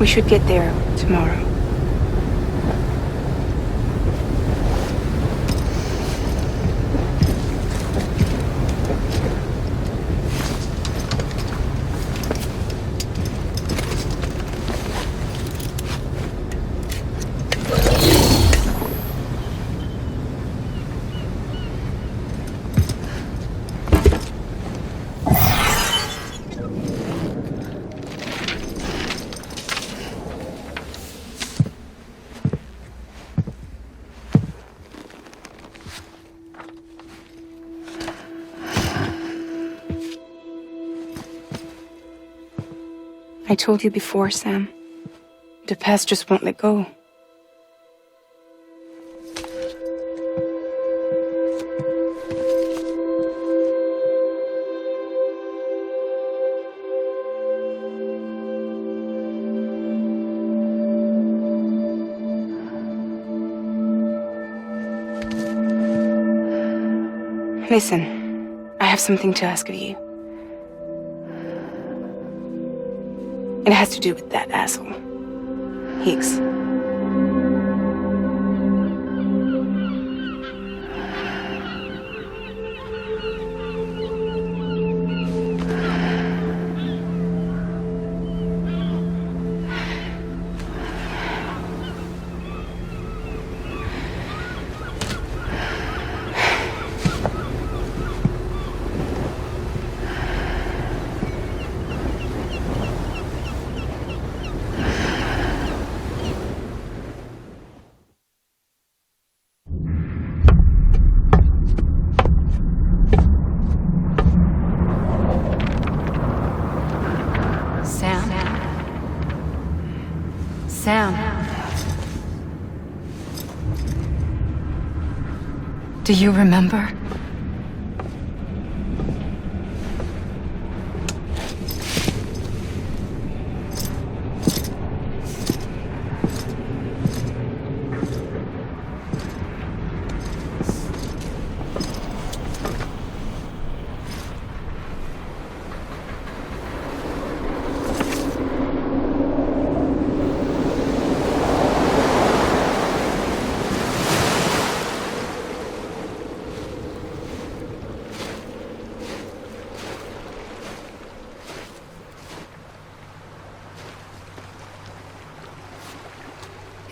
We should get there tomorrow. I told you before, Sam. The past just won't let go. Listen, I have something to ask of you. It has to do with that asshole, Higgs. Sam. Do you remember?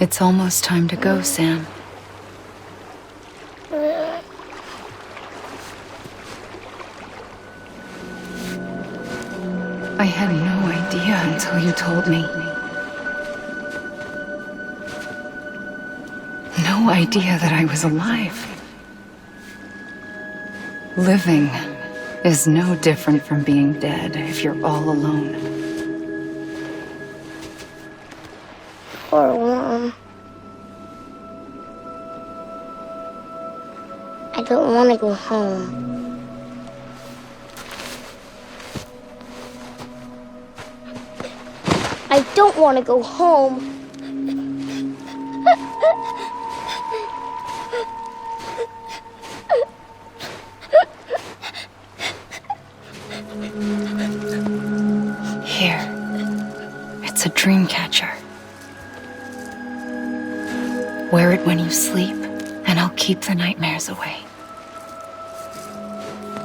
It's almost time to go, Sam. I had no idea until you told me. No idea that I was alive. Living is no different from being dead if you're all alone. Poor Mom. I don't want to go home. I don't want to go home. Here. It's a dream catcher. Wear it when you sleep, and I'll keep the nightmares away.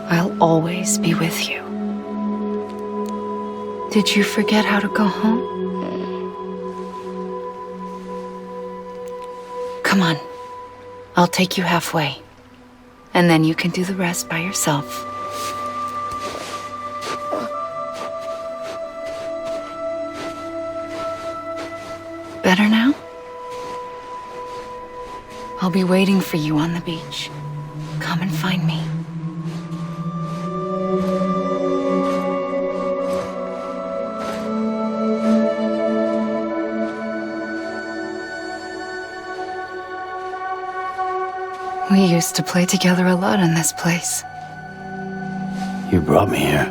I'll always be with you. Did you forget how to go home? Come on. I'll take you halfway. And then you can do the rest by yourself. Better now? I'll be waiting for you on the beach. Come and find me. We used to play together a lot in this place. You brought me here.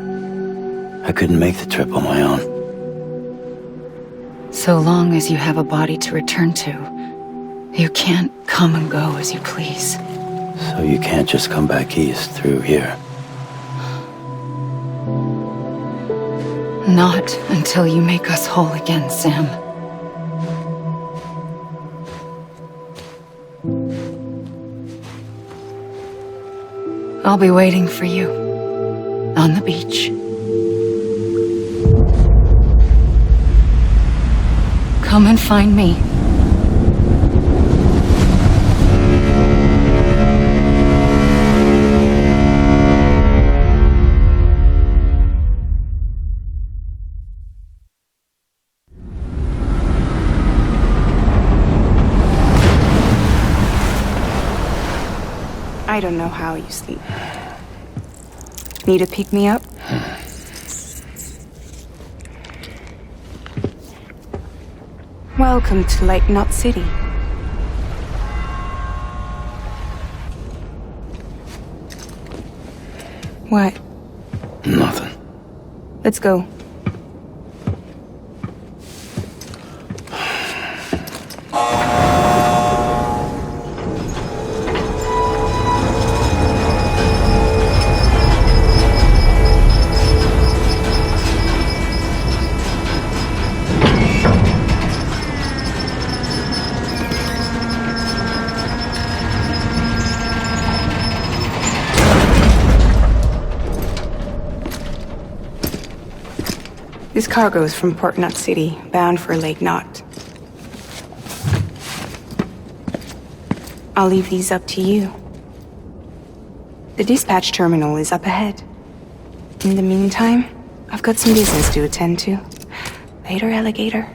I couldn't make the trip on my own. So long as you have a body to return to, you can't come and go as you please. So you can't just come back east through here? Not until you make us whole again, Sam. I'll be waiting for you on the beach. Come and find me. I don't know how you sleep. Need to pick me up? Welcome to Lake Knot City. What? Nothing. Let's go. This cargo is from Port Knot City, bound for Lake Knot. I'll leave these up to you. The dispatch terminal is up ahead. In the meantime, I've got some business to attend to. Later, alligator.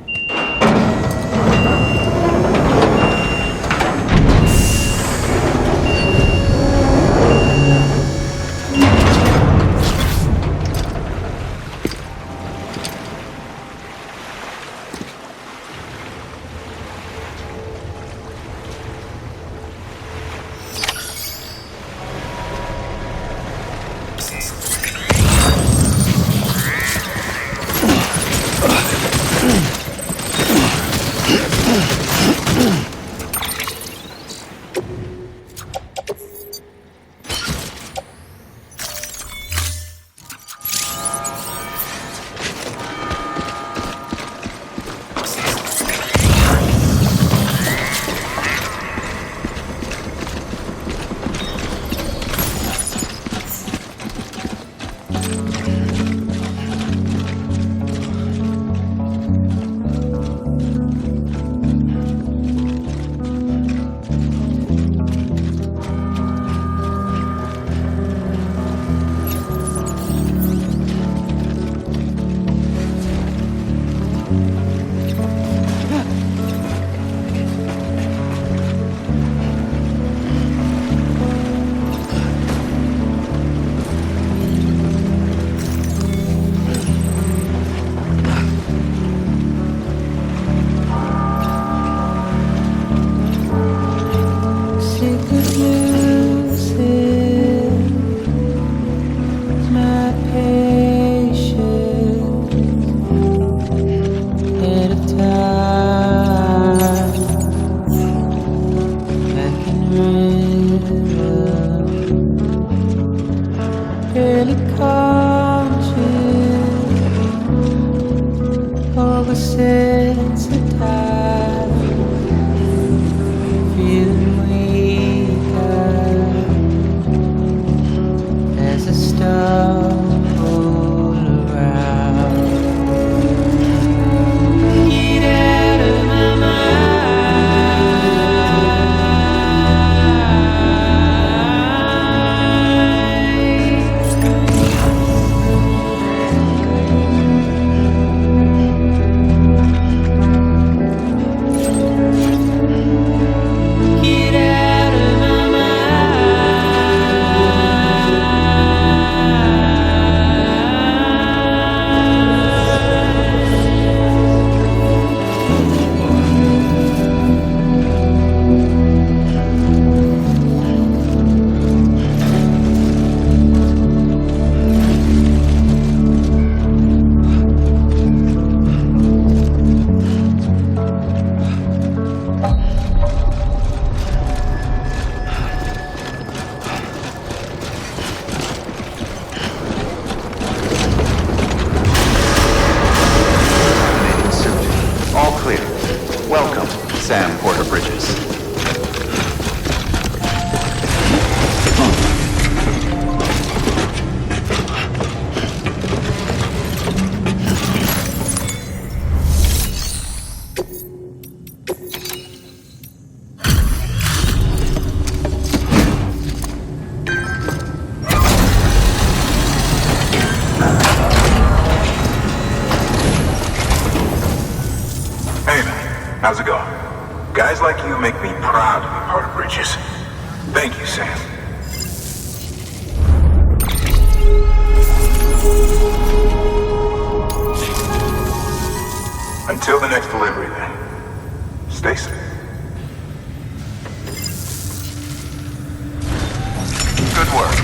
How's it going? Guys like you make me proud to be part of Bridges. Thank you, Sam. Until the next delivery, then. Stay safe. Good work.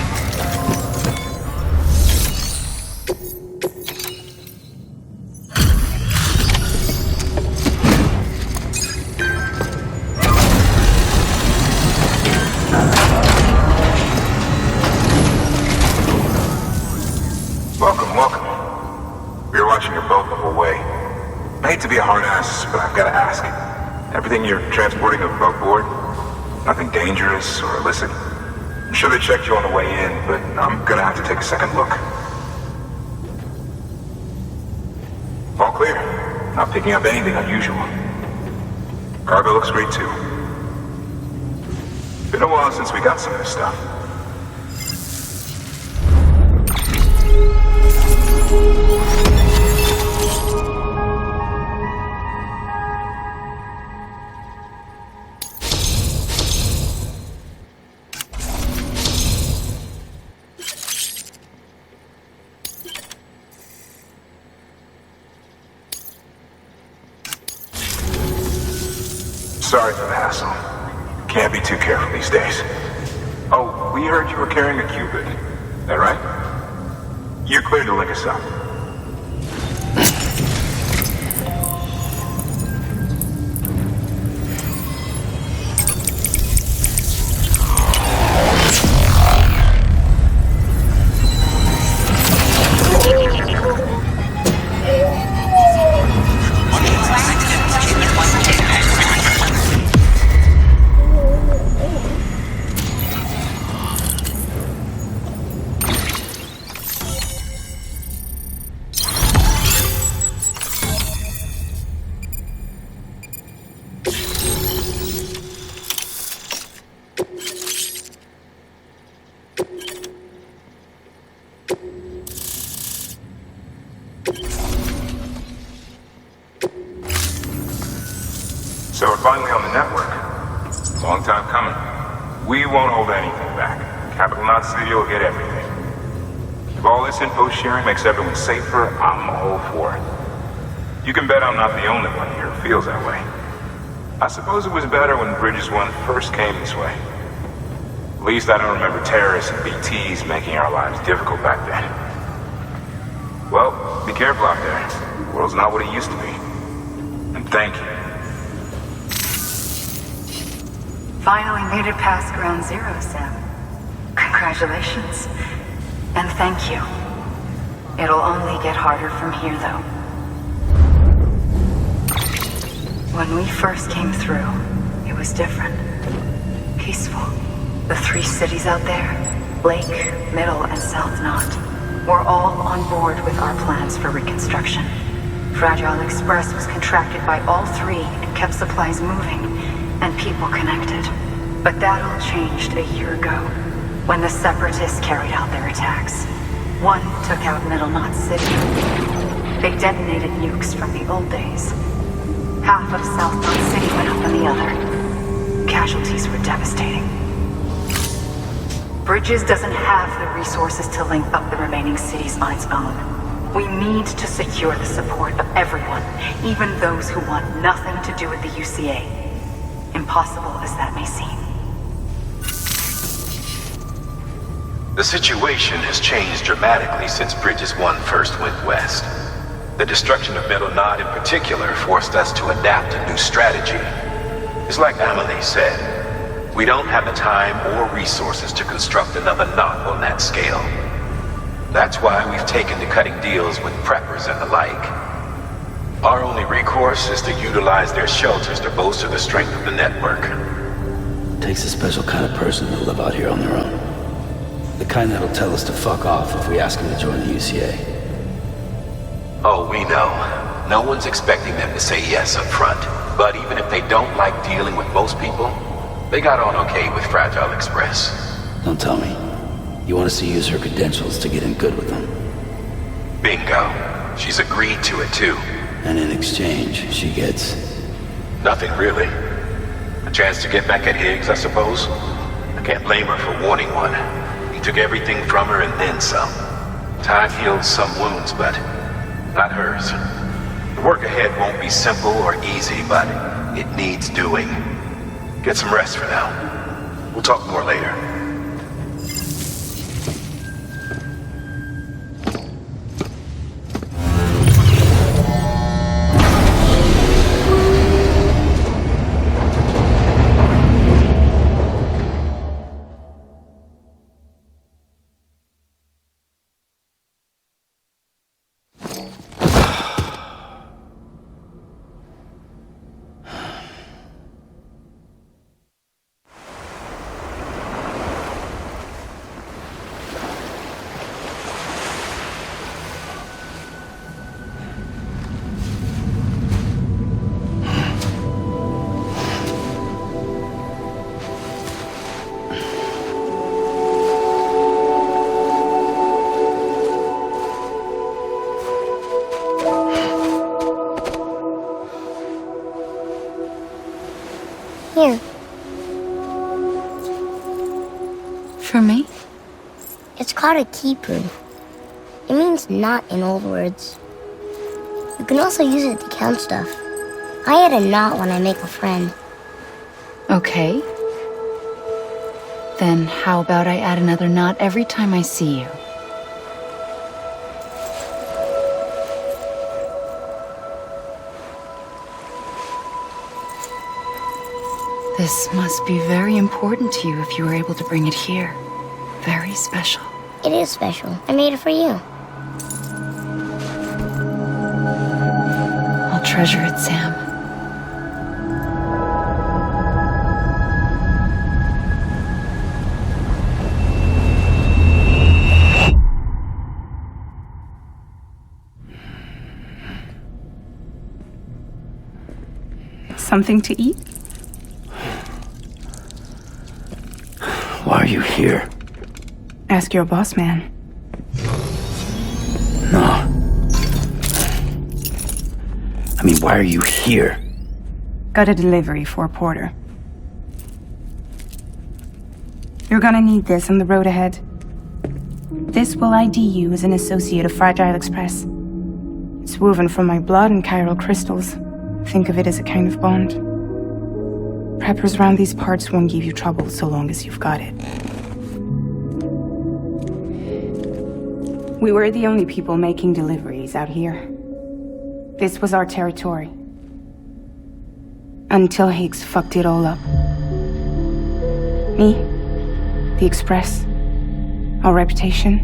Welcome. We were watching your boat move away. I hate to be a hard ass, but I've got to ask. Everything you're transporting above board? Nothing dangerous or illicit? I'm sure they checked you on the way in, but I'm gonna have to take a second look. All clear. Not picking up anything unusual. Cargo looks great too. Been a while since we got some of this stuff. Sorry for the hassle. Can't be too careful these days. Oh, we heard you were carrying a Cupid. That right? You're clear to link us up. So we're finally on the network. Long time coming. We won't hold anything back. Capital Knot City will get everything. If all this info sharing makes everyone safer, I'm all for it. You can bet I'm not the only one here who feels that way. I suppose it was better when Bridges 1 first came this way. At least I don't remember terrorists and BTs making our lives difficult back then. Well, be careful out there. The world's not what it used to be. And thank you. Finally made it past ground zero, Sam. Congratulations. And thank you. It'll only get harder from here, though. When we first came through, it was different. Peaceful. The 3 cities out there, Lake, Middle, and South Knot, were all on board with our plans for reconstruction. Fragile Express was contracted by all 3 and kept supplies moving and people connected. But that all changed a year ago, when the Separatists carried out their attacks. One took out Middle Knot City. They detonated nukes from the old days. Half of South Knot City went up on the other. Casualties were devastating. Bridges doesn't have the resources to link up the remaining cities on its own. We need to secure the support of everyone, even those who want nothing to do with the UCA. Impossible as that may seem. The situation has changed dramatically since Bridges 1 first went west. The destruction of Middle Knot in particular forced us to adapt a new strategy. It's like Amelie said, we don't have the time or resources to construct another knot on that scale. That's why we've taken to cutting deals with preppers and the like. Our only recourse is to utilize their shelters to bolster the strength of the network. It takes a special kind of person to live out here on their own. The kind that'll tell us to fuck off if we ask them to join the UCA. Oh, we know. No one's expecting them to say yes up front. But even if they don't like dealing with most people, they got on okay with Fragile Express. Don't tell me. You want us to use her credentials to get in good with them? Bingo. She's agreed to it too. And in exchange, she gets... Nothing really. A chance to get back at Higgs, I suppose. I can't blame her for wanting one. He took everything from her and then some. Time heals some wounds, but not hers. The work ahead won't be simple or easy, but it needs doing. Get some rest for now. We'll talk more later. Here. For me? It's called a keeper. It means knot in old words. You can also use it to count stuff. I add a knot when I make a friend. Okay. Then how about I add another knot every time I see you? This must be very important to you if you were able to bring it here. Very special. It is special. I made it for you. I'll treasure it, Sam. Something to eat? Why are you here? Ask your boss man. No. I mean, why are you here? Got a delivery for a porter. You're gonna need this on the road ahead. This will ID you as an associate of Fragile Express. It's woven from my blood and chiral crystals. Think of it as a kind of bond. Preppers around these parts won't give you trouble so long as you've got it. We were the only people making deliveries out here. This was our territory. Until Higgs fucked it all up. Me, the Express, our reputation,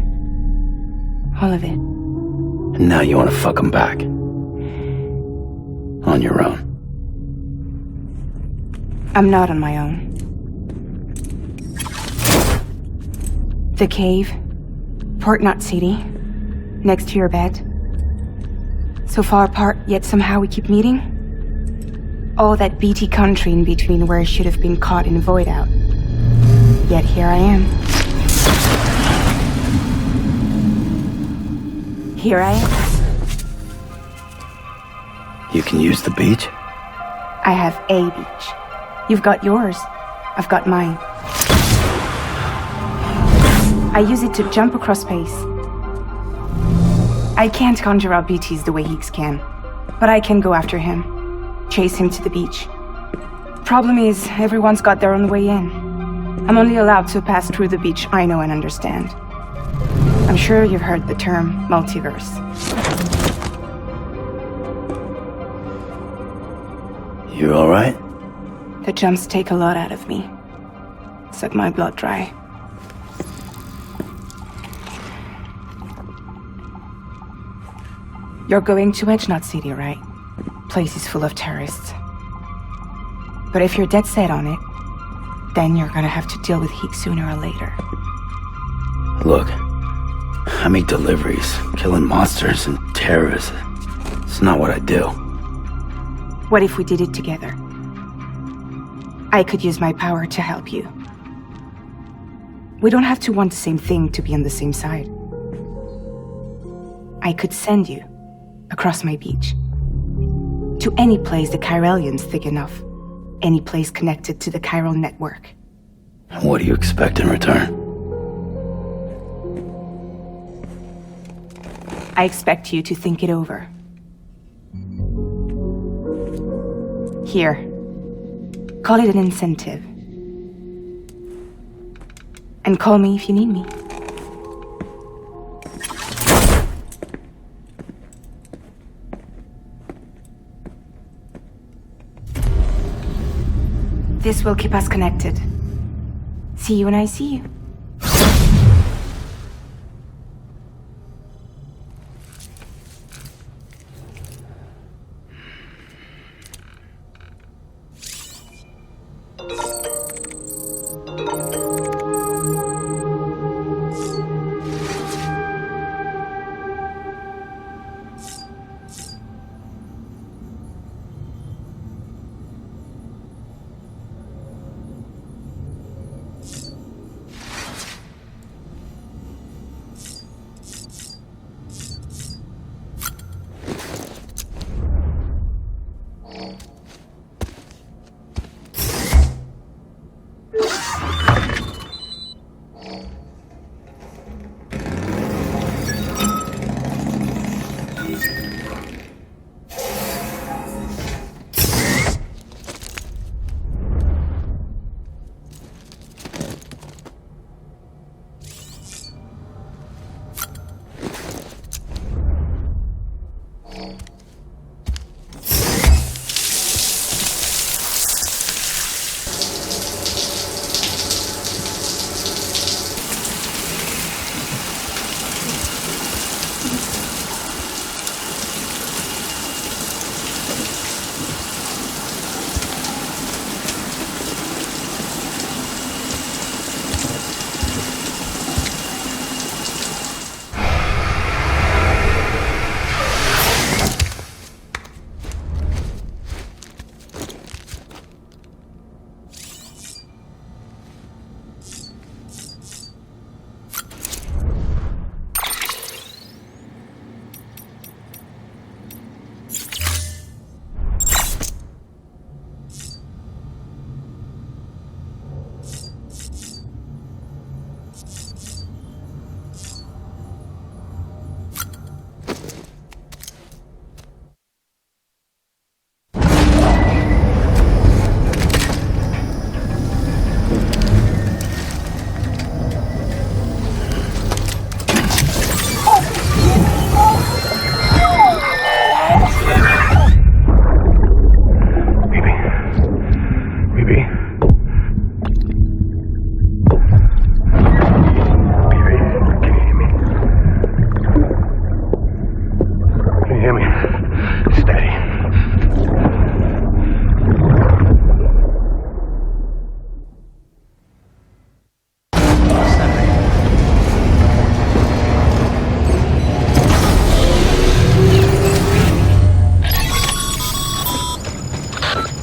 all of it. And now you want to fuck them back. On your own. I'm not on my own. The cave, Port Knot City, next to your bed. So far apart, yet somehow we keep meeting. All that BT country in between where I should have been caught in void out. Yet here I am. Here I am. You can use the beach? I have a beach. You've got yours. I've got mine. I use it to jump across space. I can't conjure up BTs the way Higgs can, but I can go after him, chase him to the beach. Problem is, everyone's got their own way in. I'm only allowed to pass through the beach I know and understand. I'm sure you've heard the term multiverse. You alright? The jumps take a lot out of me. Suck my blood dry. You're going to Edge Knot City, right? Place is full of terrorists. But if you're dead set on it, then you're gonna have to deal with Higgs sooner or later. Look, I make deliveries, killing monsters and terrorists. It's not what I do. What if we did it together? I could use my power to help you. We don't have to want the same thing to be on the same side. I could send you across my beach To any place the chiralian's thick enough. Any place connected to the chiral network. What do you expect in return? I expect you to think it over. Here. Call it an incentive. And call me if you need me. This will keep us connected. See you when I see you.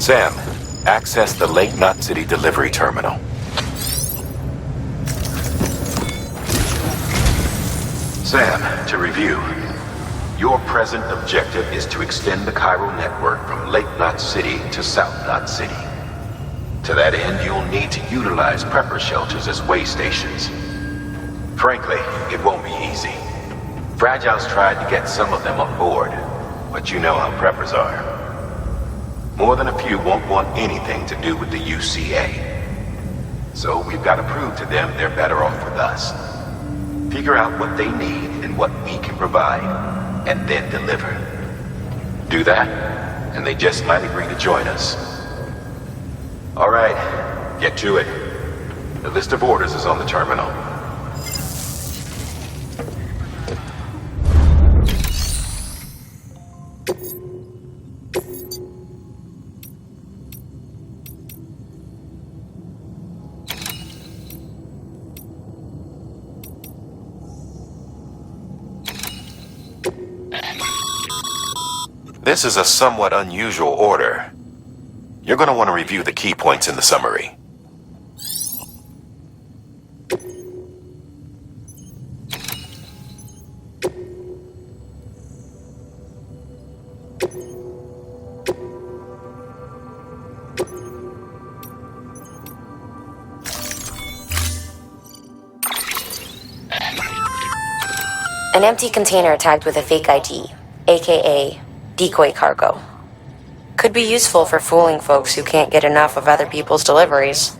Sam, access the Lake Knot City delivery terminal. Sam, to review. Your present objective is to extend the chiral network from Lake Knot City to South Knot City. To that end, you'll need to utilize prepper shelters as way stations. Frankly, it won't be easy. Fragile's tried to get some of them on board, but you know how preppers are. More than a few won't want anything to do with the UCA. So we've got to prove to them they're better off with us. Figure out what they need and what we can provide, and then deliver. Do that, and they just might agree to join us. All right, get to it. The list of orders is on the terminal. This is a somewhat unusual order. You're going to want to review the key points in the summary. An empty container tagged with a fake ID, aka decoy cargo. Could be useful for fooling folks who can't get enough of other people's deliveries.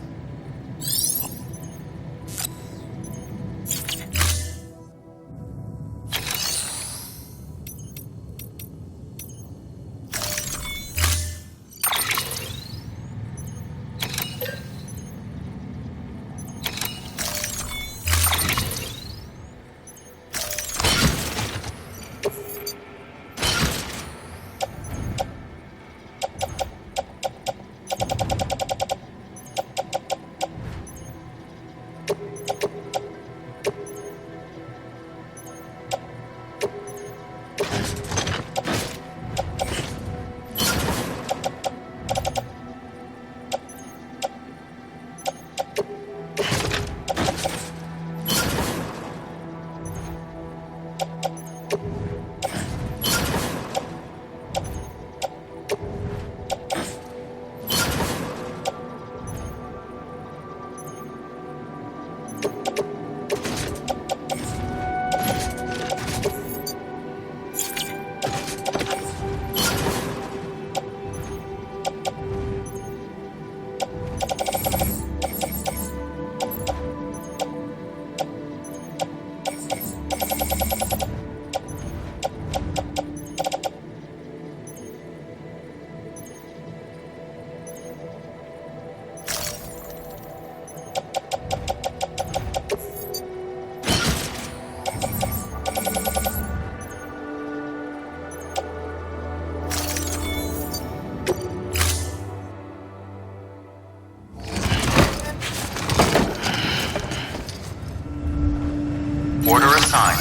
Order assigned.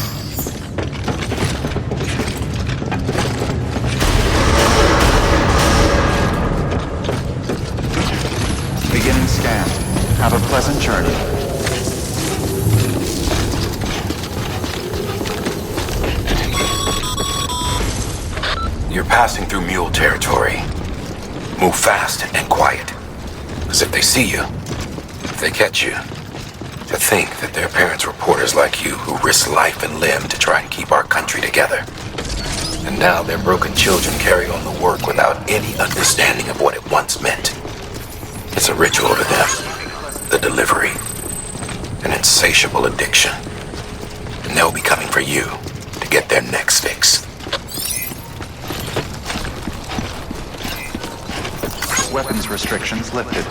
Beginning scan. Have a pleasant journey. You're passing through mule territory. Move fast and quiet. Because if they see you, if they catch you, to think that their parents reporters like you who risk life and limb to try and keep our country together. And now their broken children carry on the work without any understanding of what it once meant. It's a ritual to them. The delivery. An insatiable addiction. And they'll be coming for you to get their next fix. Weapons restrictions lifted.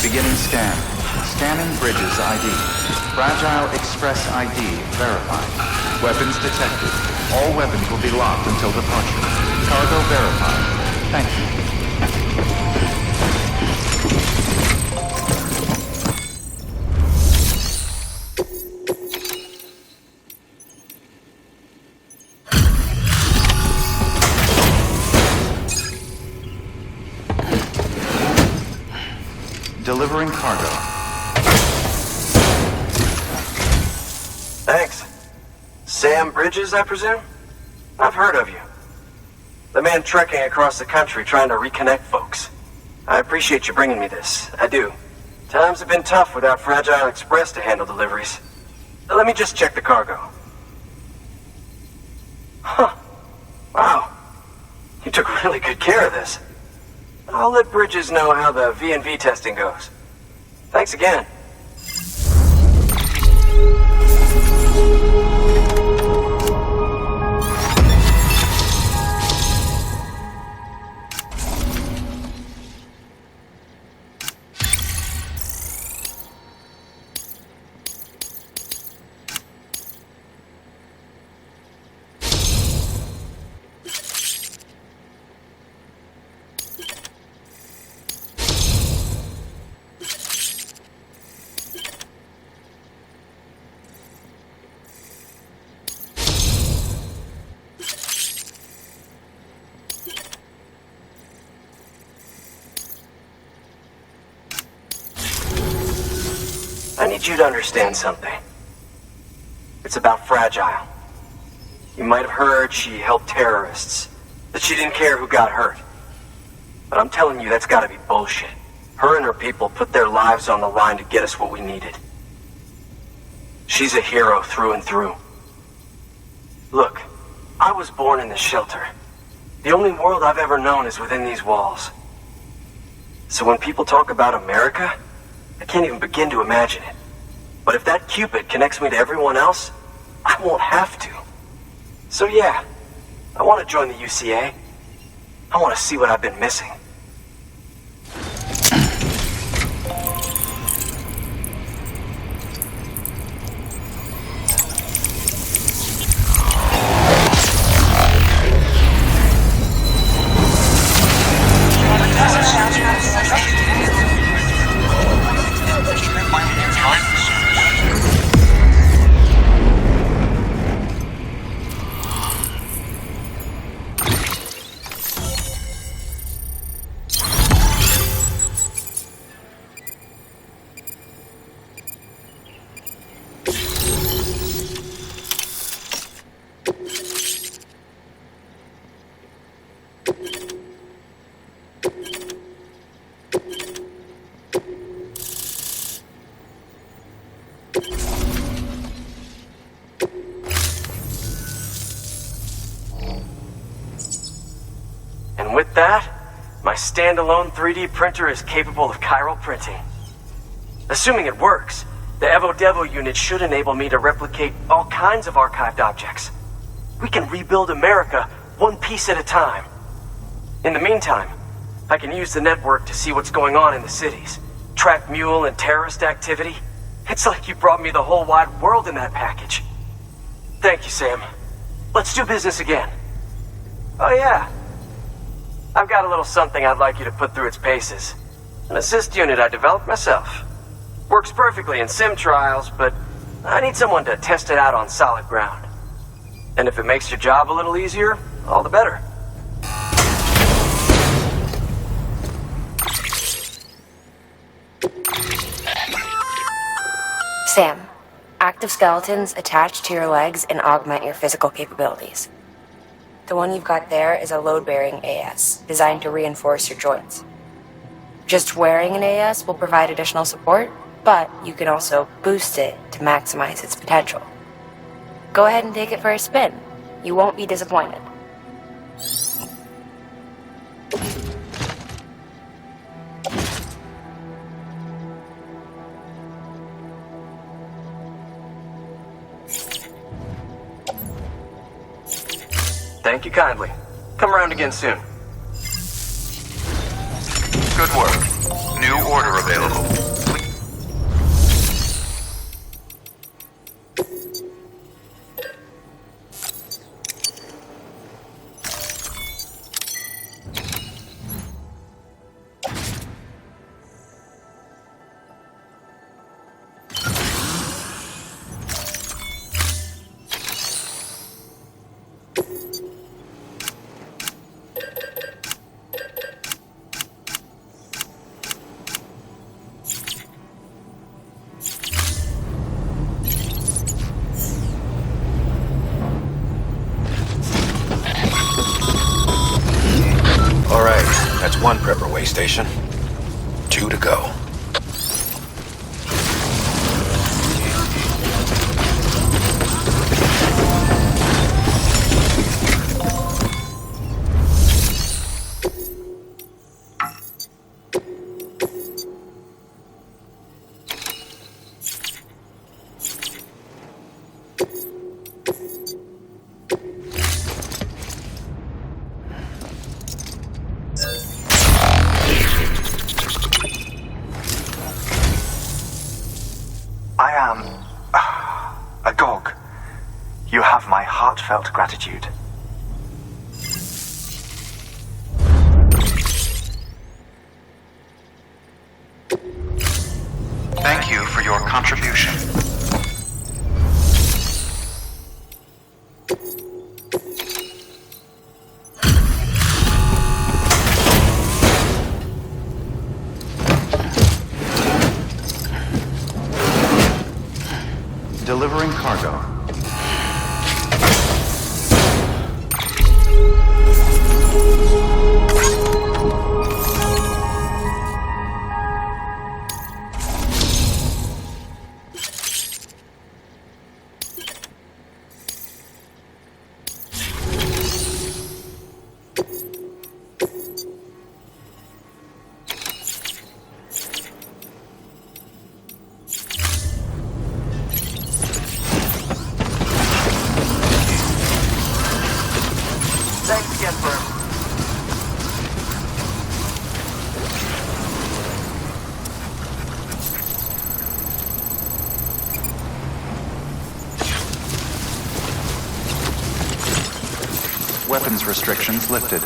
Beginning scan. Scanning Bridges ID. Fragile Express ID verified. Weapons detected. All weapons will be locked until departure. Cargo verified. Thank you. Delivering cargo. Thanks. Sam Bridges, I presume? I've heard of you. The man trekking across the country trying to reconnect folks. I appreciate you bringing me this. I do. Times have been tough without Fragile Express to handle deliveries. Let me just check the cargo. Huh. Wow. You took really good care of this. I'll let Bridges know how the V&V testing goes. Thanks again. I need you to understand something. It's about Fragile. You might have heard she helped terrorists, that she didn't care who got hurt. But I'm telling you, that's gotta be bullshit. Her and her people put their lives on the line to get us what we needed. She's a hero through and through. Look, I was born in this shelter. The only world I've ever known is within these walls. So when people talk about America, I can't even begin to imagine it. But if that Cupid connects me to everyone else, I won't have to. So yeah, I want to join the UCA. I want to see what I've been missing. And with that, my standalone 3D printer is capable of chiral printing. Assuming it works, the Evo Devo unit should enable me to replicate all kinds of archived objects. We can rebuild America one piece at a time. In the meantime, I can use the network to see what's going on in the cities, track mule and terrorist activity. It's like you brought me the whole wide world in that package. Thank you, Sam. Let's do business again. Oh yeah. I've got a little something I'd like you to put through its paces. An assist unit I developed myself. Works perfectly in sim trials, but I need someone to test it out on solid ground. And if it makes your job a little easier, all the better. Sam, active skeletons attach to your legs and augment your physical capabilities. The one you've got there is a load-bearing AS, designed to reinforce your joints. Just wearing an AS will provide additional support, but you can also boost it to maximize its potential. Go ahead and take it for a spin. You won't be disappointed. Thank you kindly. Come around again soon. Good work. New order available. One prepper way station. 2 to go. Heartfelt gratitude. Thank you for your contribution. cargo. Weapons restrictions lifted.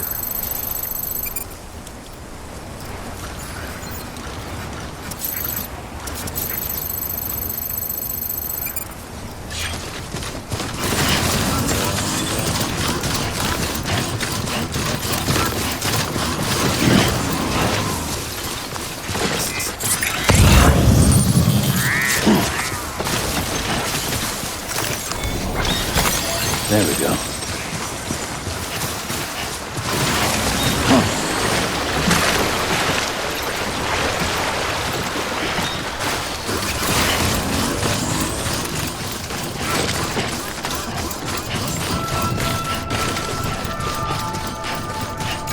There we go.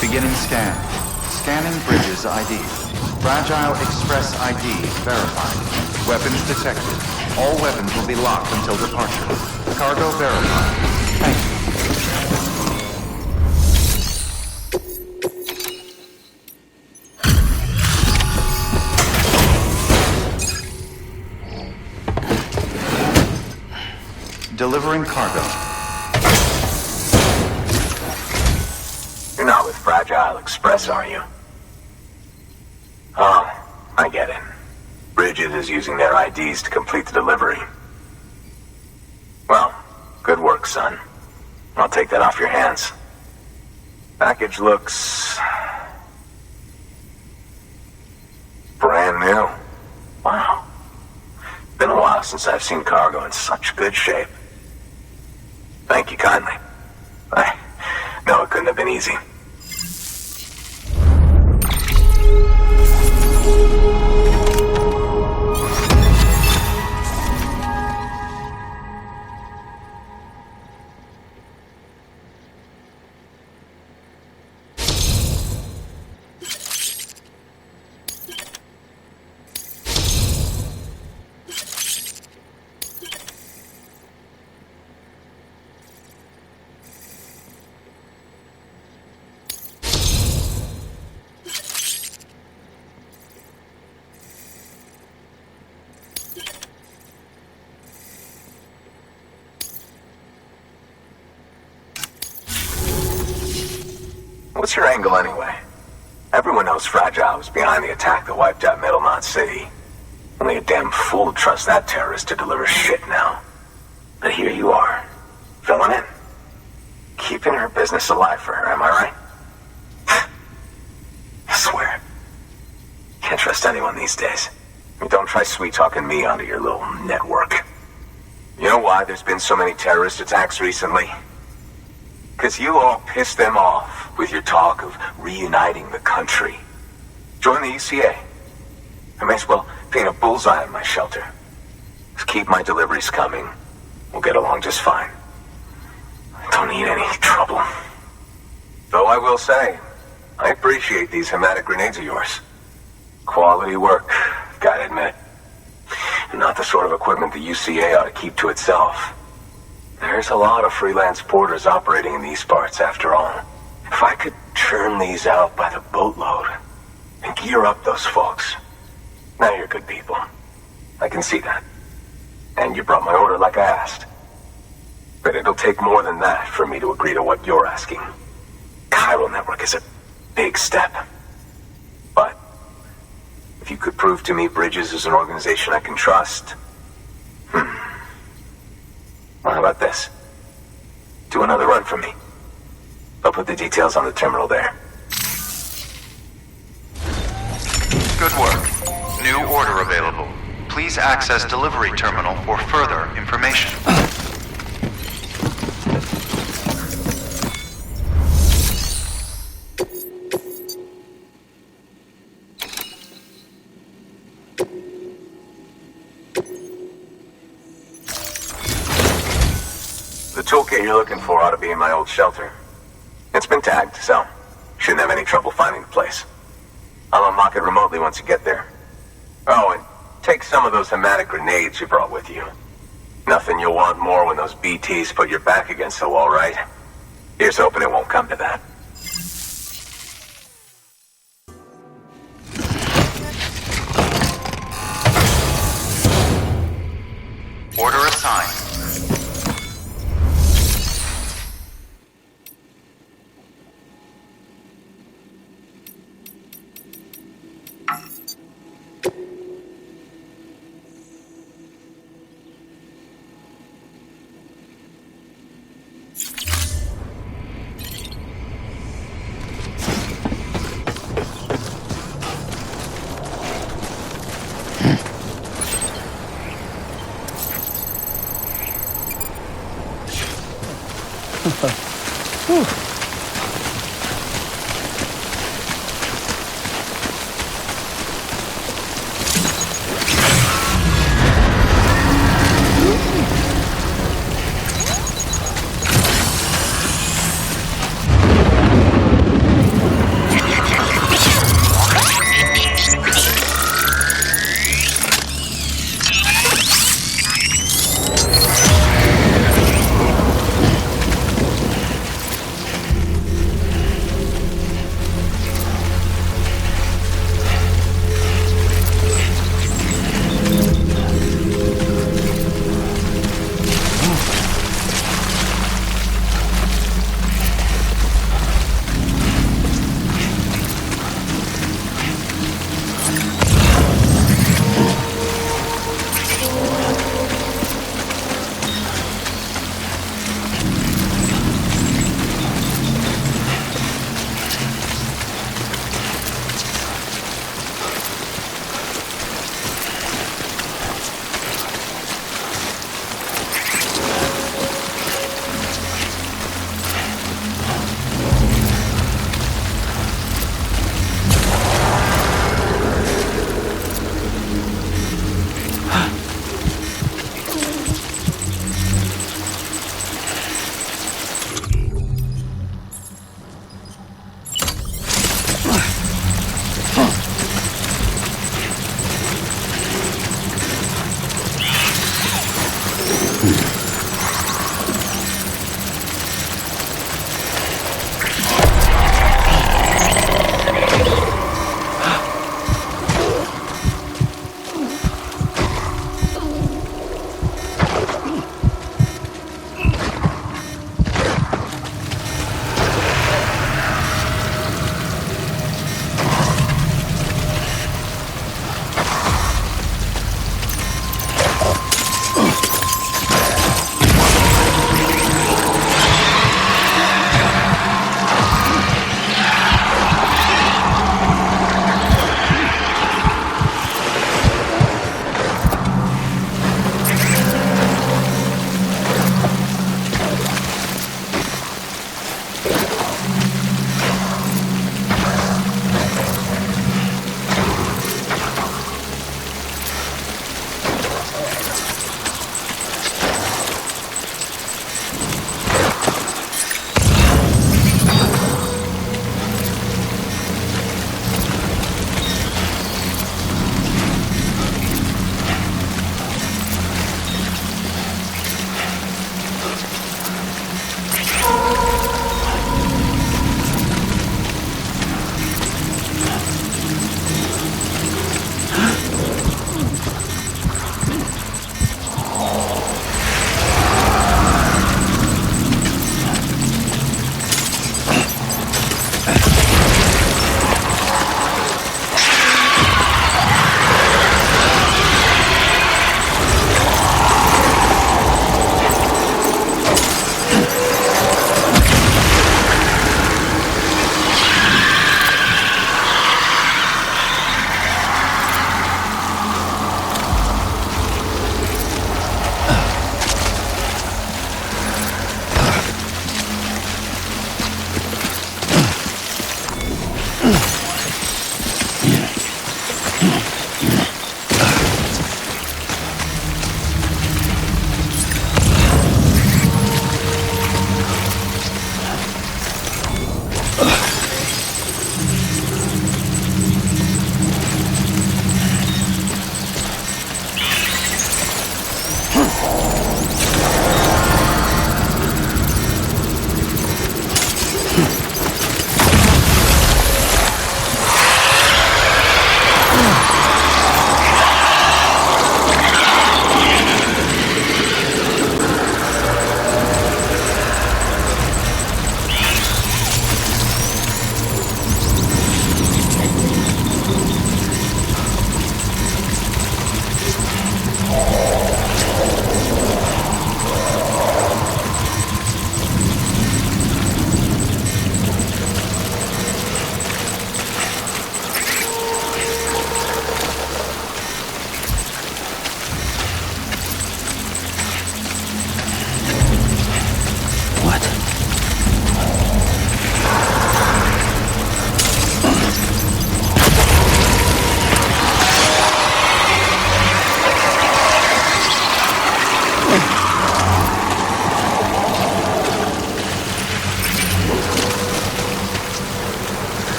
Beginning scan. Scanning bridges ID. Fragile Express ID verified. Weapons detected. All weapons will be locked until departure. Cargo verified. Thank you. Delivering cargo. You're not with Fragile Express, are you? Oh, I get it. Bridget is using their IDs to complete the delivery. Well, good work, son. I'll take that off your hands. Package looks... brand new. Wow. Been a while since I've seen cargo in such good shape. Thank you kindly. I know it couldn't have been easy. What's your angle anyway? Everyone knows Fragile was behind the attack that wiped out Middle Knot City. Only a damn fool would trust that terrorist to deliver shit now. But here you are, filling in. Keeping her business alive for her, am I right? I swear. Can't trust anyone these days. Don't try sweet-talking me onto your little network. You know why there's been so many terrorist attacks recently? Because you all pissed them off with your talk of reuniting the country. Join the ECA. I may as well paint a bullseye on my shelter. Just keep my deliveries coming. We'll get along just fine. I don't need any trouble. Though I will say, I appreciate these hematic grenades of yours. Quality work, gotta admit. And not the sort of equipment the UCA ought to keep to itself. There's a lot of freelance porters operating in these parts, after all. If I could churn these out by the boatload and gear up those folks. Now you're good people. I can see that. And you brought my order like I asked. But it'll take more than that for me to agree to what you're asking. Chiral Network is a big step. But if you could prove to me Bridges is an organization I can trust... Well, how about this? Do another run for me. I'll put the details on the terminal there. Good work. New order available. please access delivery terminal for further information. The toolkit you're looking for ought to be in my old shelter. It's been tagged, so shouldn't have any trouble finding the place. I'll unlock it remotely once you get there. Oh, and take some of those hematic grenades you brought with you. Nothing you'll want more when those BTs put your back against the wall, right? Here's hoping it won't come to that. Order assigned.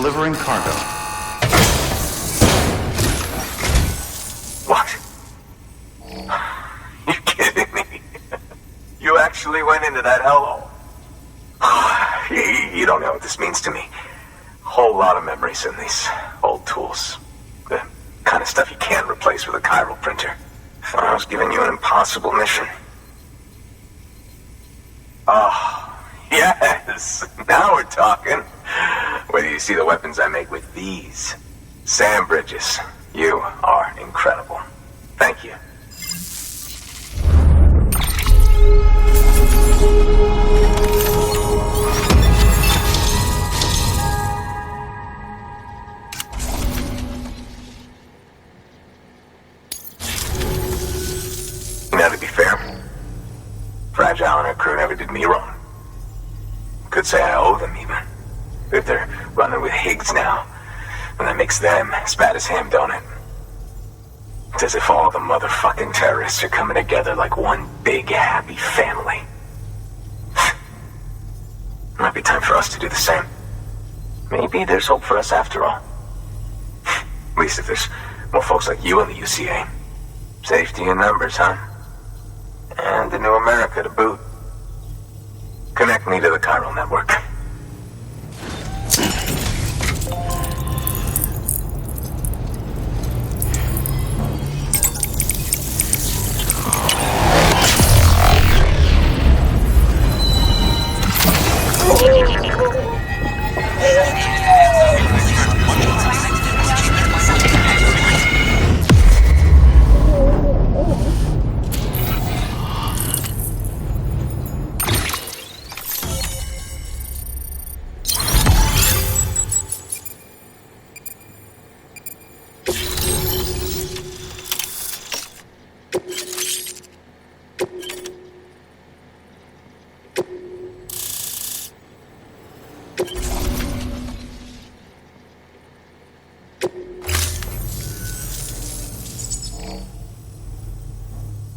Delivering cargo. What? You kidding me? You actually went into that hellhole? You don't know what this means to me. Whole lot of memories in these old tools. The kind of stuff you can't replace with a chiral printer. Thought I was giving you an impossible mission. Oh, yes. Now we're talking. Wait till you see the weapons I make with these. Sam Bridges, you are incredible. Thank you. Now, to be fair, Fragile and her crew never did me wrong. Could say I owe them, even. If they're running with Higgs now, and that makes them as bad as him, don't it? It's as if all the motherfucking terrorists are coming together like one big, happy family. Might be time for us to do the same. Maybe there's hope for us after all. At least if there's more folks like you in the UCA. Safety in numbers, huh? And the new America to boot. Connect me to the chiral network.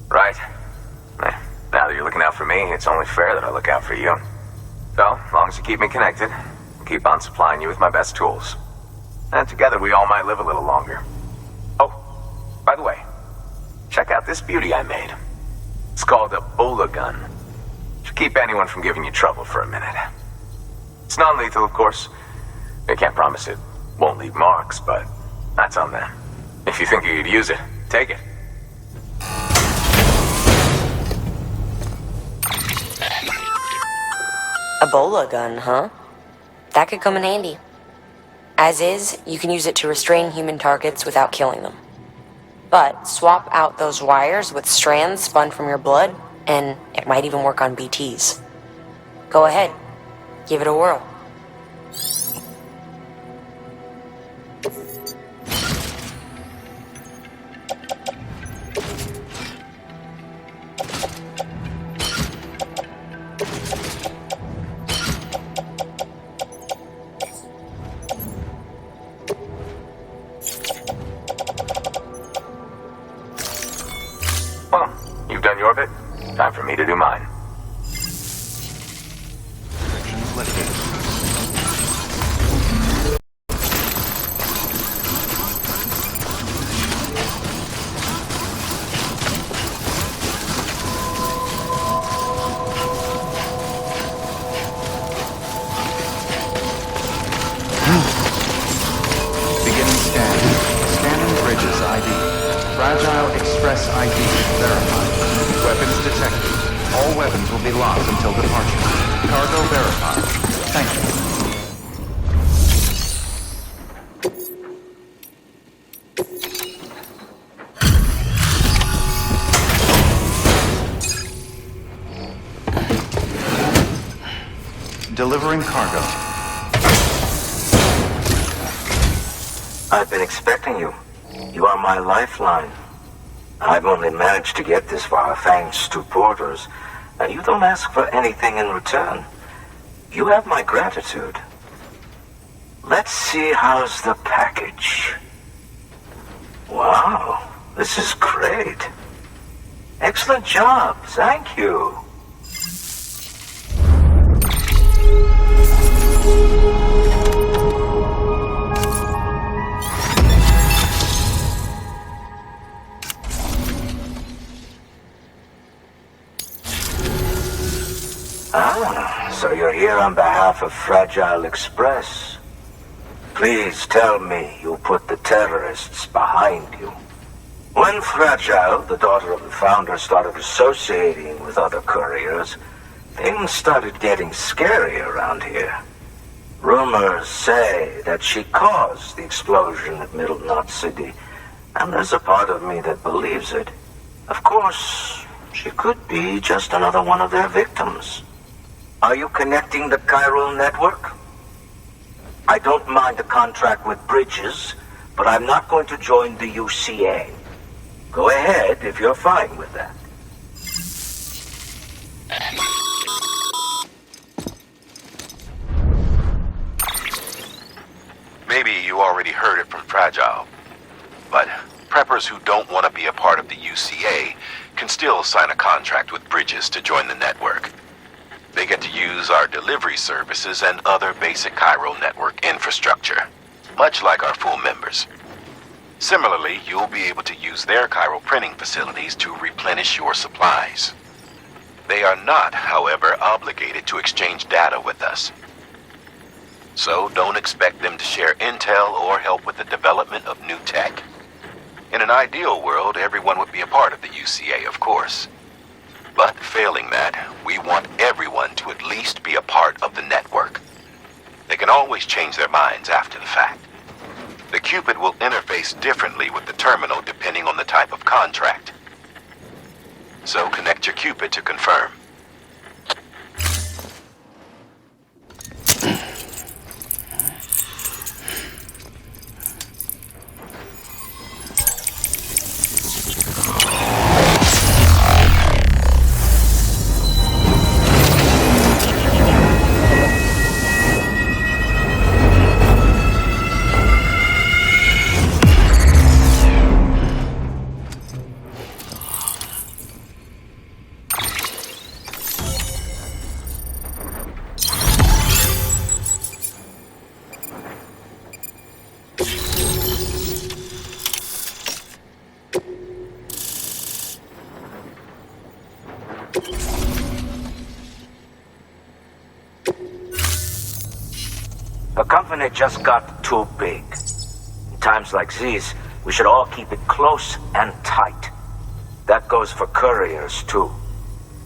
Right. Now that you're looking out for me, it's only fair that I look out for you. So, as long as you keep me connected, I'll keep on supplying you with my best tools. And together we all might live a little longer. Oh, by the way, check out this beauty I made. It's called a Bola gun. Should keep anyone from giving you trouble for a minute. It's non-lethal, of course. I can't promise it won't leave marks, but that's on them. If you think you could use it, take it. A Bola gun, huh? That could come in handy. As is, you can use it to restrain human targets without killing them. But swap out those wires with strands spun from your blood, and it might even work on BTs. Go ahead. Give it a whirl. Well, you've done your bit. Time for me to do mine. Restrictions lifted. Beginning scan. Scanning Bridges ID. Fragile Express ID verified. Weapons detected. All weapons will be locked until departure. Cargo verified. Thank you. Delivering cargo. I've been expecting you. You are my lifeline. I've only managed to get this far thanks to porters, and you don't ask for anything in return. You have my gratitude. Let's see how's the package. Wow, this is great. Excellent job, thank you. Ah, so you're here on behalf of Fragile Express. Please tell me you put the terrorists behind you. When Fragile, the daughter of the founder, started associating with other couriers, things started getting scary around here. Rumors say that she caused the explosion at Middle Knot City, and there's a part of me that believes it. Of course, she could be just another one of their victims. Are you connecting the chiral network? I don't mind a contract with Bridges, but I'm not going to join the UCA. Go ahead if you're fine with that. Maybe you already heard it from Fragile, but preppers who don't want to be a part of the UCA can still sign a contract with Bridges to join the network. They get to use our delivery services and other basic chiral network infrastructure, much like our full members. Similarly, you'll be able to use their chiral printing facilities to replenish your supplies. They are not, however, obligated to exchange data with us. So don't expect them to share intel or help with the development of new tech. In an ideal world, everyone would be a part of the UCA, of course. But failing that, we want everyone to at least be a part of the network. They can always change their minds after the fact. The Cupid will interface differently with the terminal depending on the type of contract. So connect your Cupid to confirm. The company just got too big. In times like these, we should all keep it close and tight. That goes for couriers, too.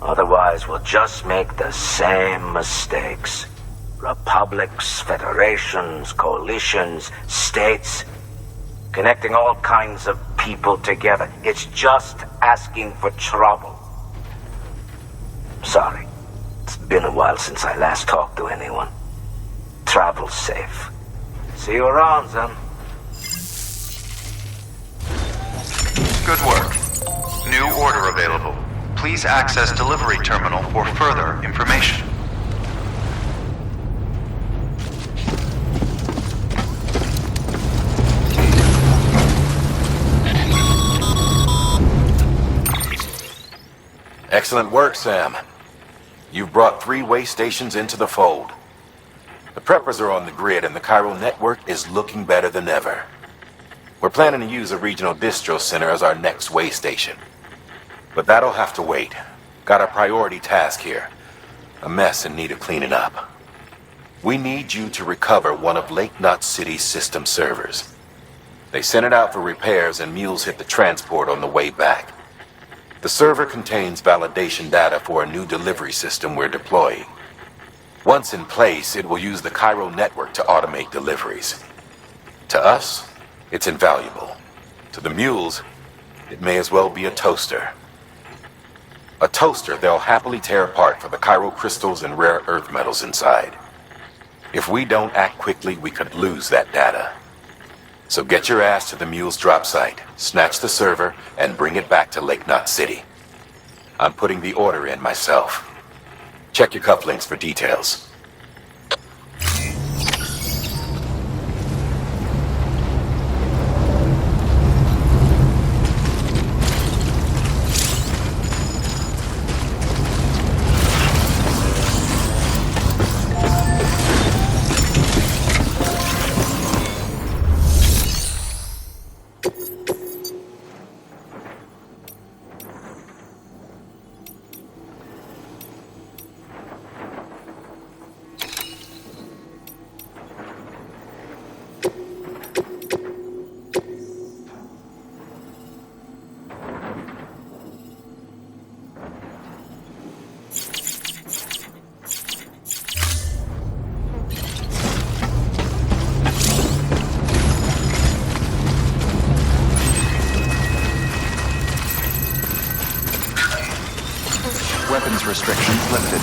Otherwise, we'll just make the same mistakes. Republics, federations, coalitions, states, connecting all kinds of people together. It's just asking for trouble. Sorry. It's been a while since I last talked to anyone. Travel safe. See you around, then. Good work. New order available. Please access delivery terminal for further information. Excellent work, Sam. You've brought 3 way stations into the fold. The preppers are on the grid and the chiral network is looking better than ever. We're planning to use a regional distro center as our next way station. But that'll have to wait. Got a priority task here. A mess in need of cleaning up. We need you to recover one of Lake Knot City's system servers. They sent it out for repairs and mules hit the transport on the way back. The server contains validation data for a new delivery system we're deploying. Once in place, it will use the chiral network to automate deliveries. To us, it's invaluable. To the mules, it may as well be a toaster. A toaster they'll happily tear apart for the chiral crystals and rare earth metals inside. If we don't act quickly, we could lose that data. So get your ass to the mule's drop site, snatch the server, and bring it back to Lake Knot City. I'm putting the order in myself. Check your cufflinks for details. Weapons restrictions lifted.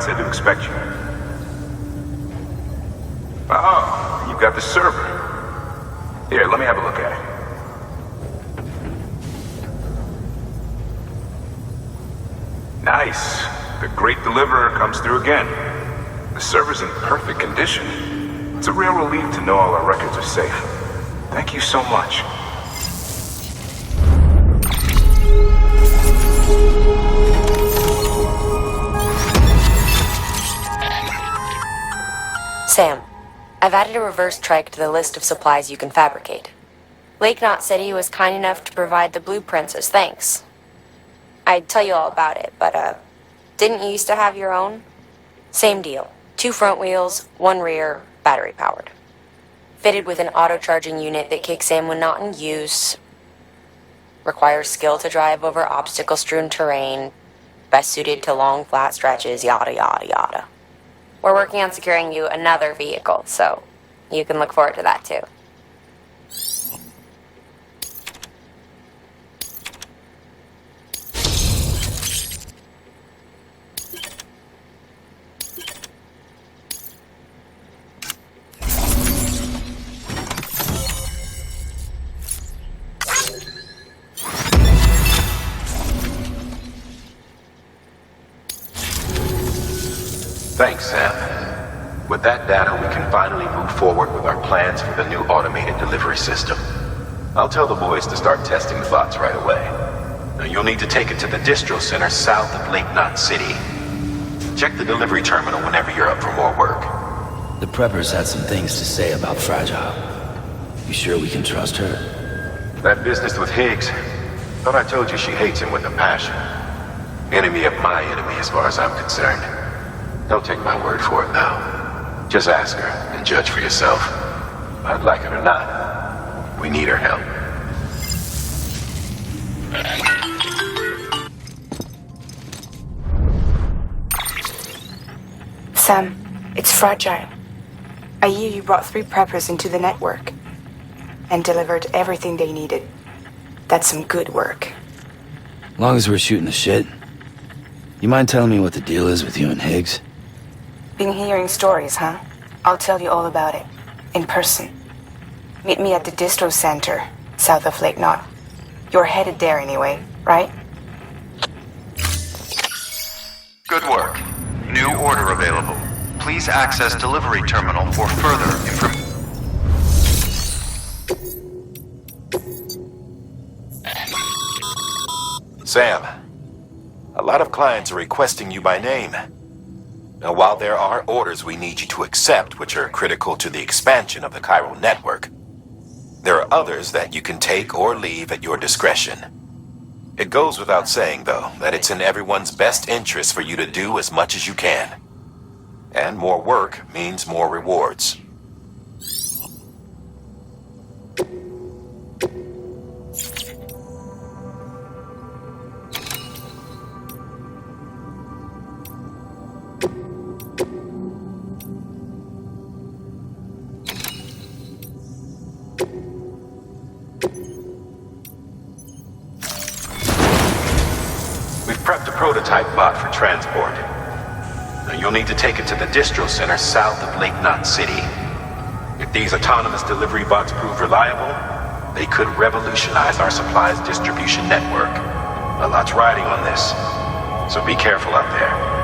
said to expect you. Oh, you've got the server. Here, let me have a look at it. Nice. The great deliverer comes through again. The server's in perfect condition. It's a real relief to know all our records are safe. Thank you so much. Sam, I've added a reverse trike to the list of supplies you can fabricate. Lake Knot said he was kind enough to provide the blueprints as thanks. I'd tell you all about it, but, didn't you used to have your own? Same deal. 2 front wheels, 1 rear, battery powered. Fitted with an auto-charging unit that kicks in when not in use. Requires skill to drive over obstacle-strewn terrain. Best suited to long, flat stretches, yada yada yada. We're working on securing you another vehicle, so you can look forward to that too. Thanks, Sam. With that data, we can finally move forward with our plans for the new automated delivery system. I'll tell the boys to start testing the bots right away. Now, you'll need to take it to the distro center south of Lake Knot City. Check the delivery terminal whenever you're up for more work. The preppers had some things to say about Fragile. You sure we can trust her? That business with Higgs, thought I told you she hates him with a passion. Enemy of my enemy as far as I'm concerned. Don't take my word for it though. Just ask her and judge for yourself. I'd like it or not. We need her help. Sam, it's Fragile. I hear you brought 3 preppers into the network and delivered everything they needed. That's some good work. Long as we're shooting the shit. You mind telling me what the deal is with you and Higgs? Been hearing stories, huh? I'll tell you all about it. In person. Meet me at the distro center, south of Lake Knot. You're headed there anyway, right? Good work. New order available. Please access delivery terminal for further information. Sam, a lot of clients are requesting you by name. Now, while there are orders we need you to accept, which are critical to the expansion of the chiral network, there are others that you can take or leave at your discretion. It goes without saying, though, that it's in everyone's best interest for you to do as much as you can. And more work means more rewards. We've prepped a prototype bot for transport. Now, you'll need to take it to the distro center south of Lake Knot City. If these autonomous delivery bots prove reliable, they could revolutionize our supplies distribution network. A lot's riding on this, so be careful out there.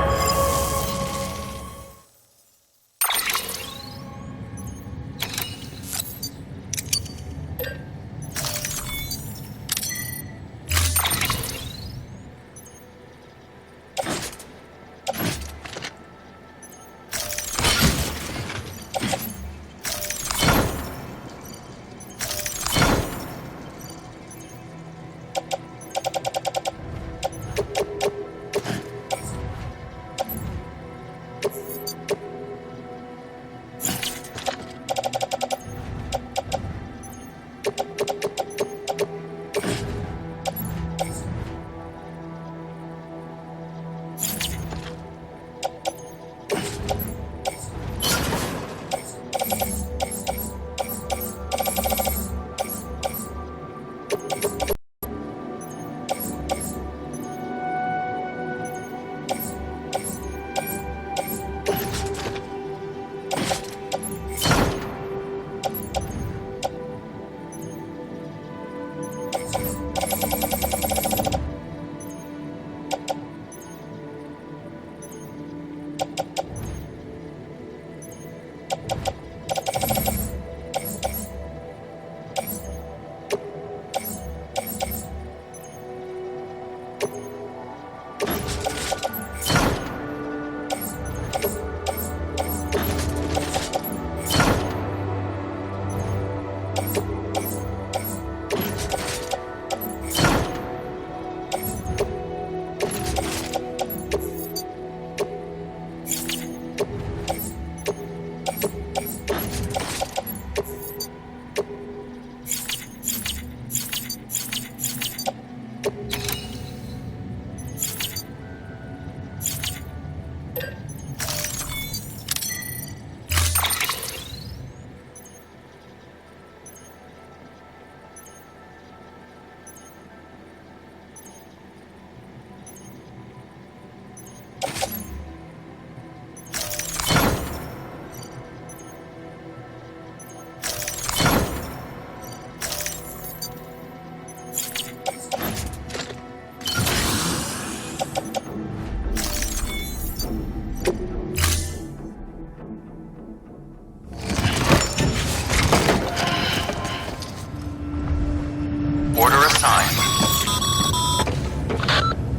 time.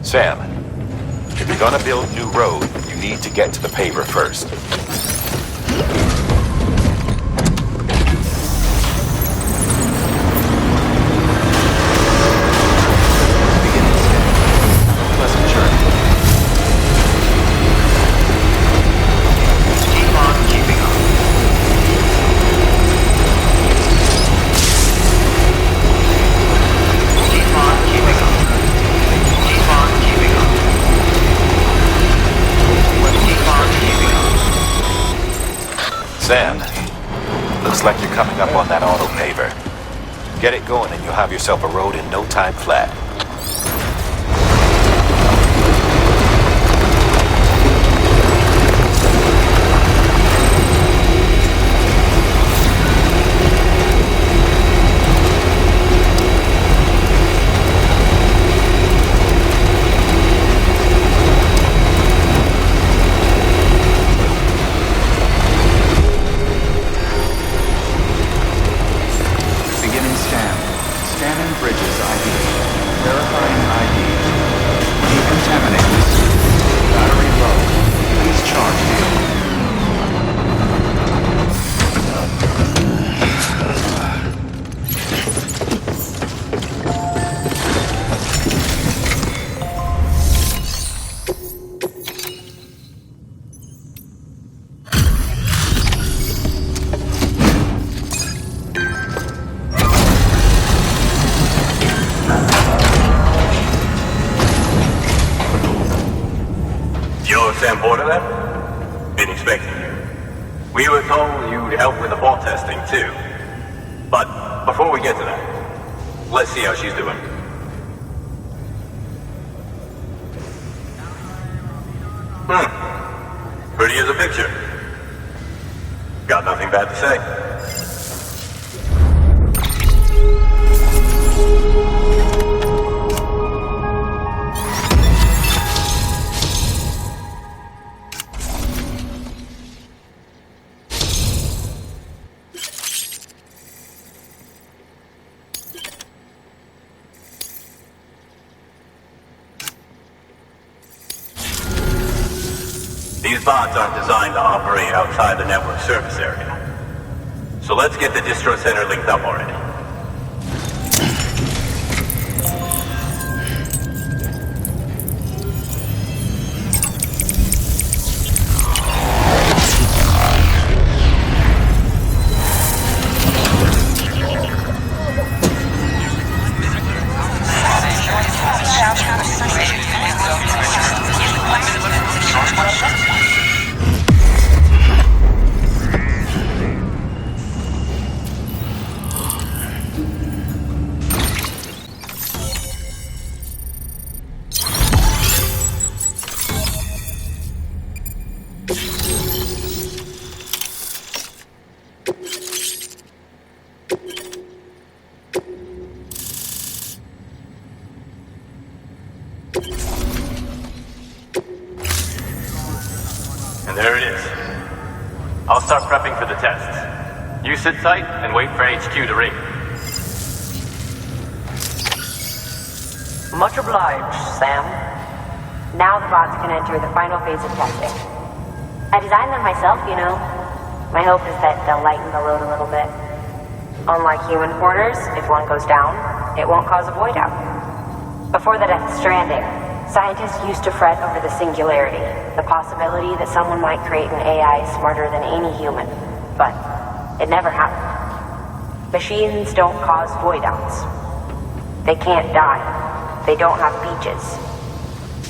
Sam, if you're gonna build new road, you need to get to the paver first. Pleasant journey. Keep on keeping on. Keep on keeping on. Keep on keeping on. Keep on keeping on. Sam, looks like you're coming up on that auto paver. Get it going and you'll have yourself a road in no time flat. Beginning scan. Scanning bridges ID. Verifying ID. Decontaminating. Battery low. Please charge vehicle. You're Sam Porter then? Been expecting you. We were told you'd help with the bot testing too. But before we get to that, let's see how she's doing. Pretty as a picture. Got nothing bad to say. These bots aren't designed to operate outside the network service area. So let's get the distro center linked up already. And there it is. I'll start prepping for the tests. You sit tight and wait for HQ to ring. Much obliged, Sam. Now the bots can enter the final phase of testing. I designed them myself, you know. My hope is that they'll lighten the load a little bit. Unlike human porters, if one goes down, it won't cause a void out. Before the Death Stranding, scientists used to fret over the singularity, the possibility that someone might create an AI smarter than any human. But it never happened. Machines don't cause void outs. They can't die. They don't have beaches.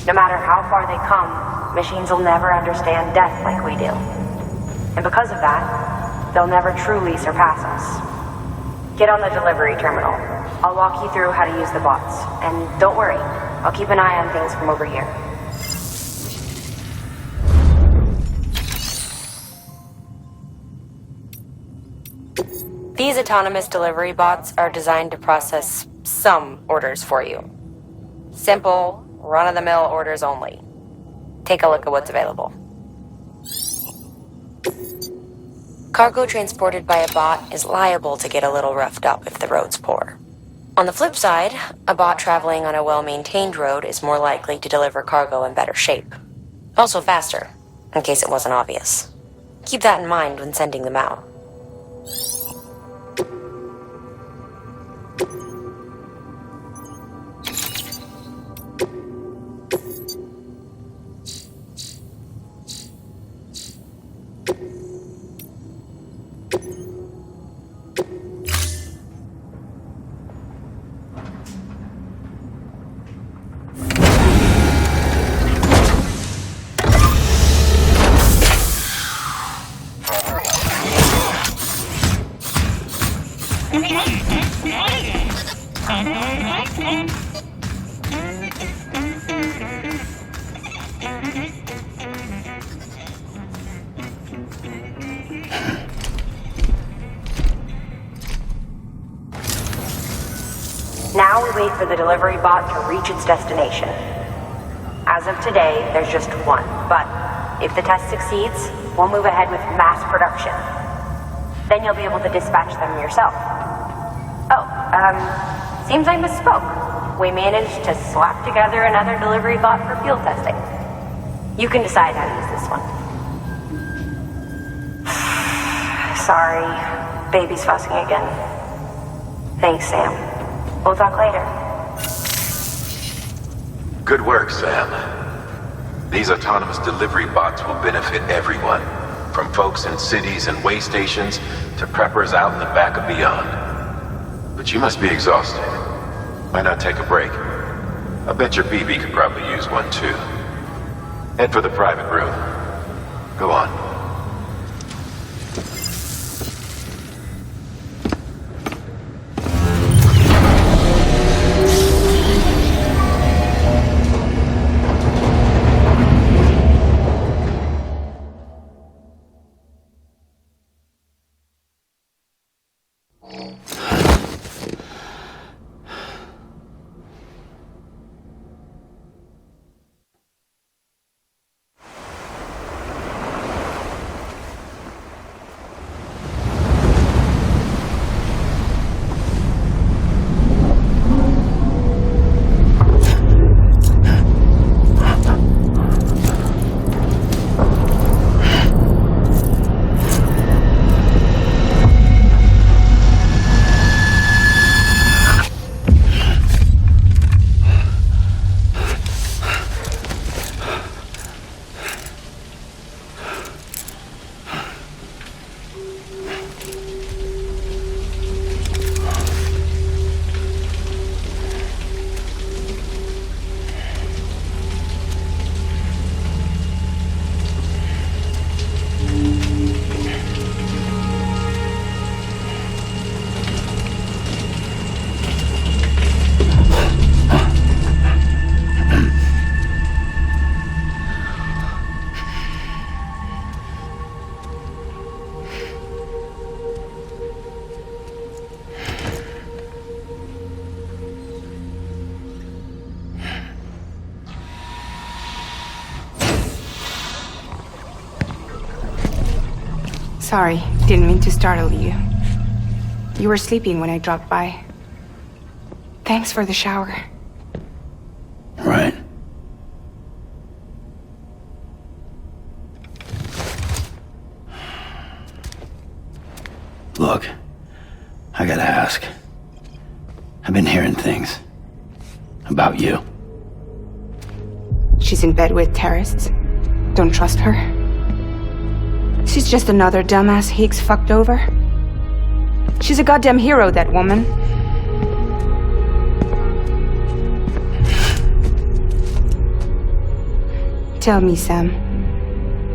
No matter how far they come, machines will never understand death like we do. And because of that, they'll never truly surpass us. Get on the delivery terminal. I'll walk you through how to use the bots. And don't worry, I'll keep an eye on things from over here. These autonomous delivery bots are designed to process some orders for you. Simple, run-of-the-mill orders only. Take a look at what's available. Cargo transported by a bot is liable to get a little roughed up if the road's poor. On the flip side, a bot traveling on a well-maintained road is more likely to deliver cargo in better shape. Also faster, in case it wasn't obvious. Keep that in mind when sending them out. Now we wait for the delivery bot to reach its destination. As of today, there's just one, but if the test succeeds, we'll move ahead with mass production. Then you'll be able to dispatch them yourself. Oh, seems I misspoke. We managed to slap together another delivery bot for field testing. You can decide how to use this one. Sorry, baby's fussing again. Thanks, Sam. We'll talk later. Good work, Sam. These autonomous delivery bots will benefit everyone, from folks in cities and way stations to preppers out in the back and beyond. But you must be exhausted. Why not take a break? I bet your BB could probably use one too. Head for the private room. Go on. Sorry, didn't mean to startle you. You were sleeping when I dropped by. Thanks for the shower. Right. Look, I gotta ask. I've been hearing things about you. She's in bed with terrorists. Don't trust her. She's just another dumbass Higgs fucked over. She's a goddamn hero, that woman. Tell me, Sam,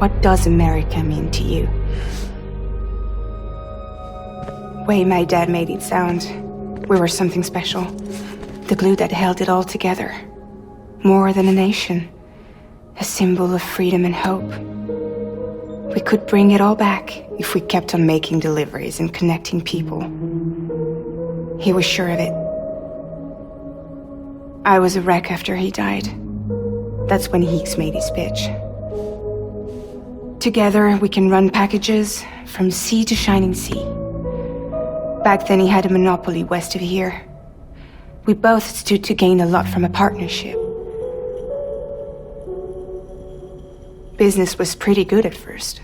what does America mean to you? Way my dad made it sound, we were something special. The glue that held it all together. More than a nation. A symbol of freedom and hope. We could bring it all back if we kept on making deliveries and connecting people. He was sure of it. I was a wreck after he died. That's when Higgs made his pitch. Together, we can run packages from sea to shining sea. Back then, he had a monopoly west of here. We both stood to gain a lot from a partnership. Business was pretty good at first.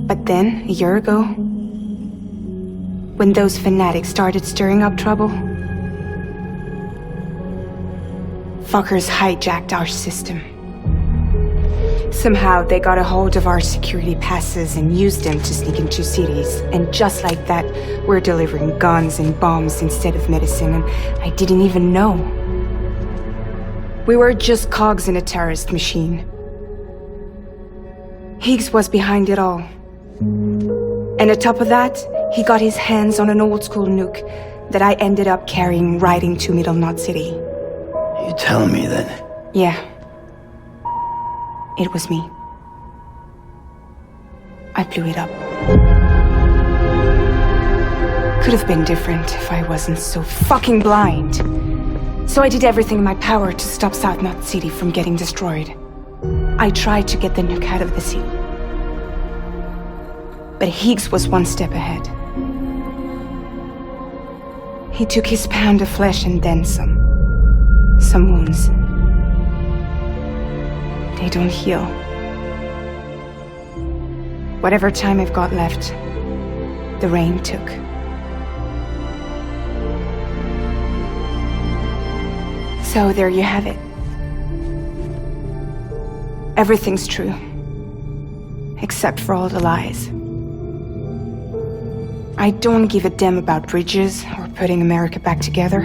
But then, a year ago, when those fanatics started stirring up trouble, fuckers hijacked our system. Somehow they got a hold of our security passes and used them to sneak into cities. And just like that, we're delivering guns and bombs instead of medicine, and I didn't even know. We were just cogs in a terrorist machine. Higgs was behind it all. And on top of that, he got his hands on an old-school nuke that I ended up carrying right into Middle Knot City. You telling me then? Yeah. It was me. I blew it up. Could have been different if I wasn't so fucking blind. So I did everything in my power to stop South Knot City from getting destroyed. I tried to get the nuke out of the city. But Higgs was one step ahead. He took his pound of flesh and then some. Some wounds. They don't heal. Whatever time I've got left, the rain took. So there you have it. Everything's true. Except for all the lies. I don't give a damn about bridges or putting America back together.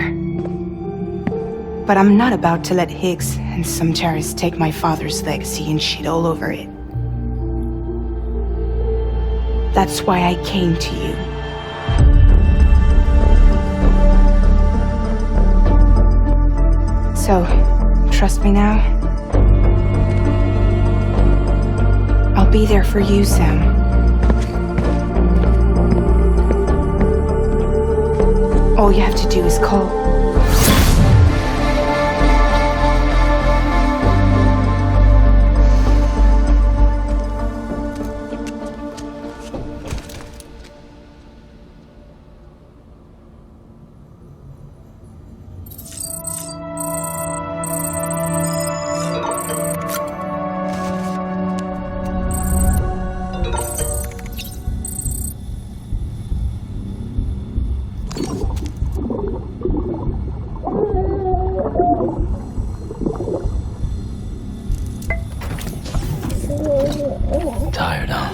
But I'm not about to let Higgs and some terrorists take my father's legacy and shit all over it. That's why I came to you. So, trust me now? I'll be there for you, Sam. All you have to do is call. Tired, huh?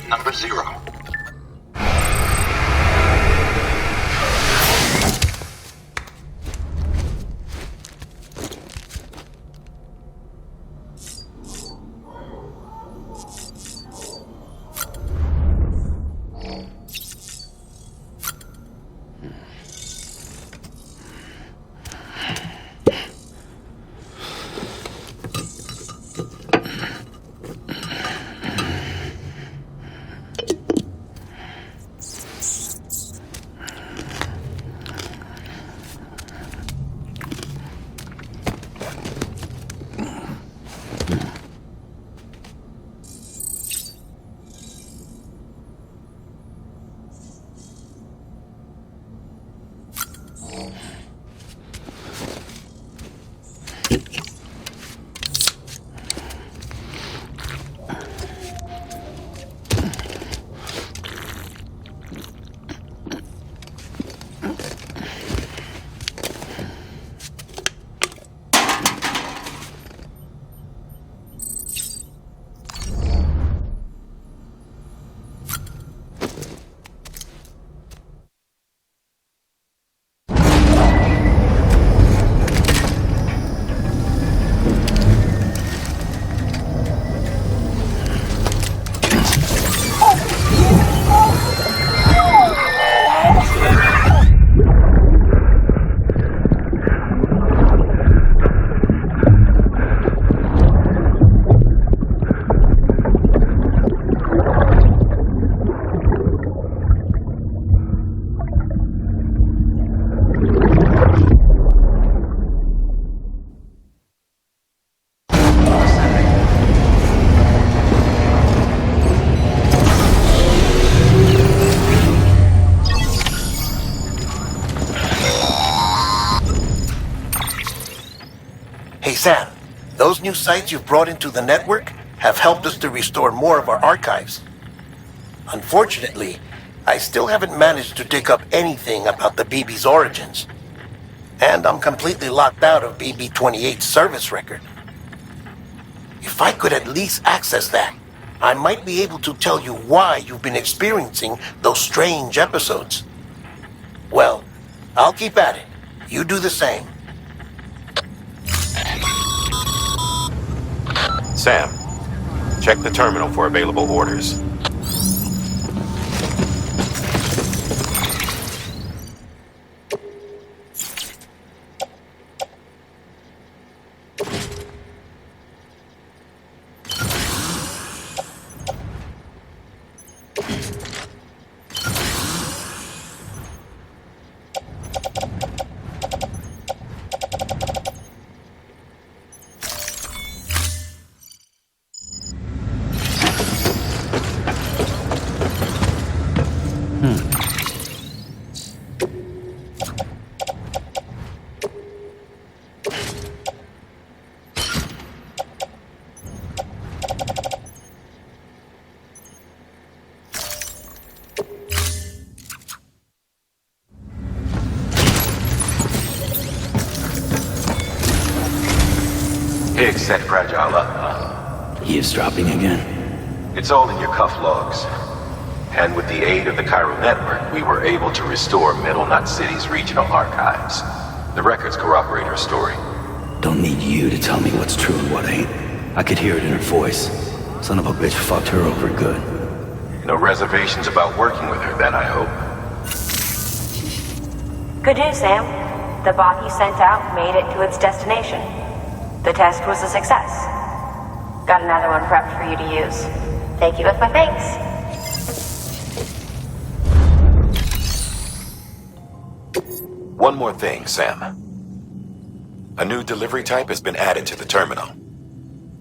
Number 0. Hey Sam, those new sites you've brought into the network have helped us to restore more of our archives. Unfortunately, I still haven't managed to dig up anything about the BB's origins. And I'm completely locked out of BB-28's service record. If I could at least access that, I might be able to tell you why you've been experiencing those strange episodes. Well, I'll keep at it. You do the same. Sam, check the terminal for available orders. Higgs set Fragile up. Eavesdropping again? It's all in your cuff logs. And with the aid of the Cairo network, we were able to restore Middle Knot City's regional archives. The records corroborate her story. Don't need you to tell me what's true and what ain't. I could hear it in her voice. Son of a bitch fucked her over good. No reservations about working with her then, I hope. Good news, Sam. The bot you sent out made it to its destination. The test was a success. Got another one prepped for you to use. Thank you with my thanks. One more thing, Sam. A new delivery type has been added to the terminal.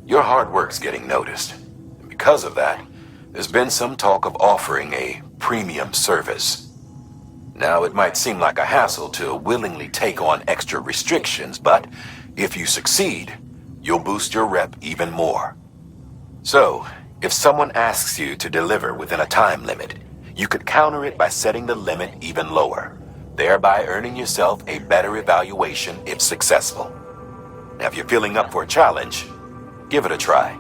Your hard work's getting noticed. And because of that, there's been some talk of offering a premium service. Now, it might seem like a hassle to willingly take on extra restrictions, but if you succeed, you'll boost your rep even more. So, if someone asks you to deliver within a time limit, you could counter it by setting the limit even lower, thereby earning yourself a better evaluation if successful. Now, if you're feeling up for a challenge, give it a try.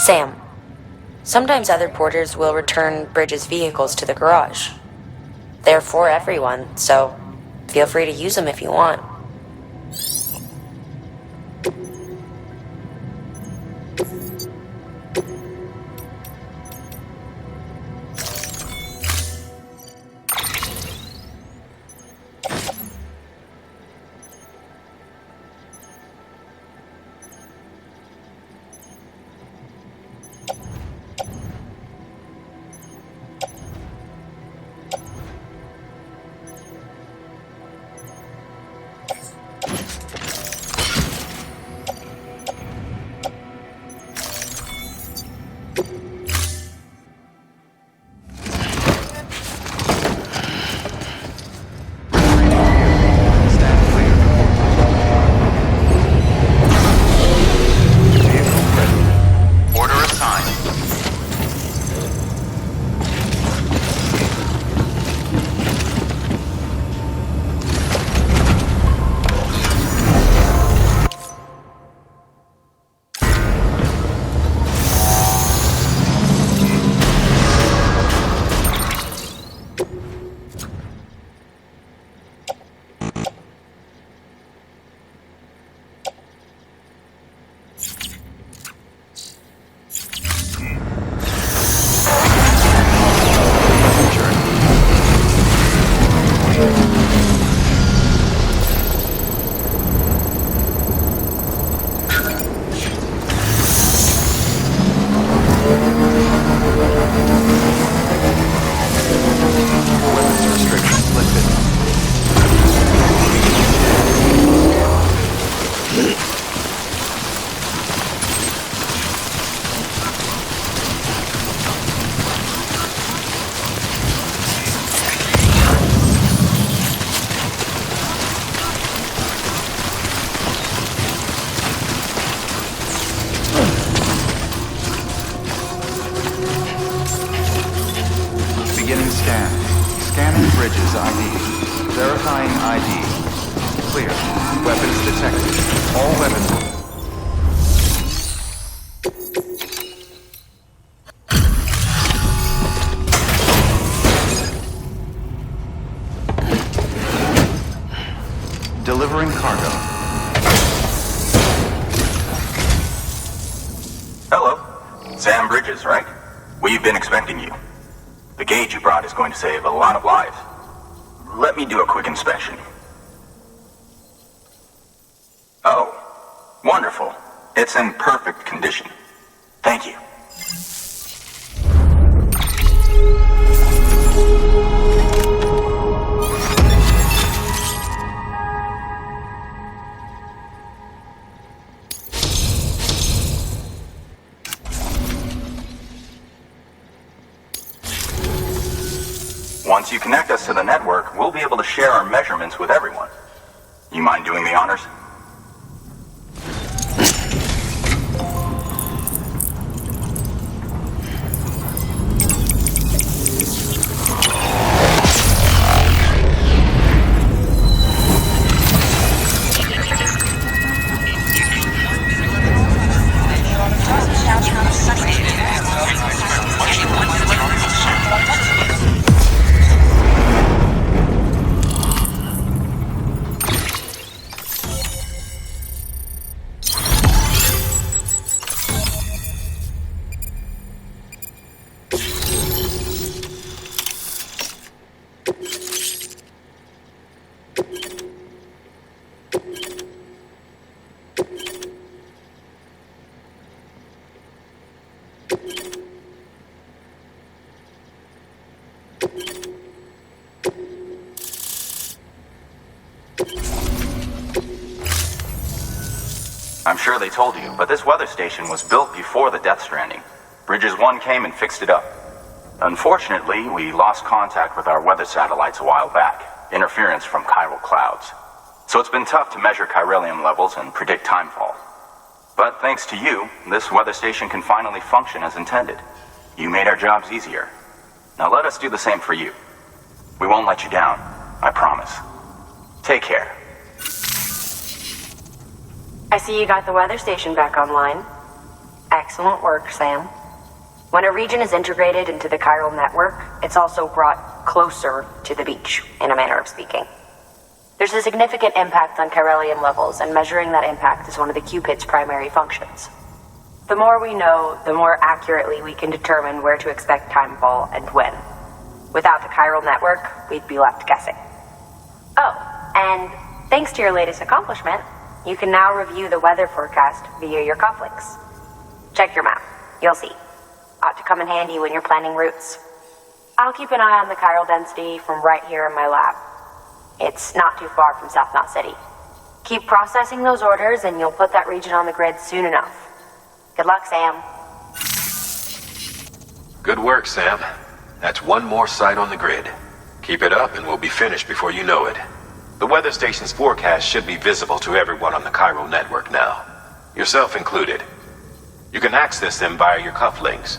Sam, sometimes other porters will return Bridges' vehicles to the garage. They're for everyone, so feel free to use them if you want. Bridges ID. Verifying ID. Clear. Weapons detected. All weapons will... Delivering cargo. Hello. Sam Bridges, right? We've been expecting you. The gauge you brought is going to save a lot of lives. Let me do a quick inspection. Oh, wonderful. It's in perfect condition. Thank you. Once you connect us to the network, we'll be able to share our measurements with everyone. You mind doing the honors? I'm sure they told you, but this weather station was built before the Death Stranding. Bridges 1 came and fixed it up. Unfortunately, we lost contact with our weather satellites a while back. Interference from chiral clouds. So it's been tough to measure chiralium levels and predict timefall. But thanks to you, this weather station can finally function as intended. You made our jobs easier. Now let us do the same for you. We won't let you down, I promise. Take care. I see you got the weather station back online. Excellent work, Sam. When a region is integrated into the chiral network, it's also brought closer to the beach, in a manner of speaking. There's a significant impact on chiralium levels, and measuring that impact is one of the Cupid's primary functions. The more we know, the more accurately we can determine where to expect timefall and when. Without the chiral network, we'd be left guessing. Oh, and thanks to your latest accomplishment, you can now review the weather forecast via your cufflinks. Check your map. You'll see. Ought to come in handy when you're planning routes. I'll keep an eye on the chiral density from right here in my lab. It's not too far from South Knot City. Keep processing those orders and you'll put that region on the grid soon enough. Good luck, Sam. Good work, Sam. That's one more site on the grid. Keep it up and we'll be finished before you know it. The weather station's forecast should be visible to everyone on the chiral network now, yourself included. You can access them via your cufflinks.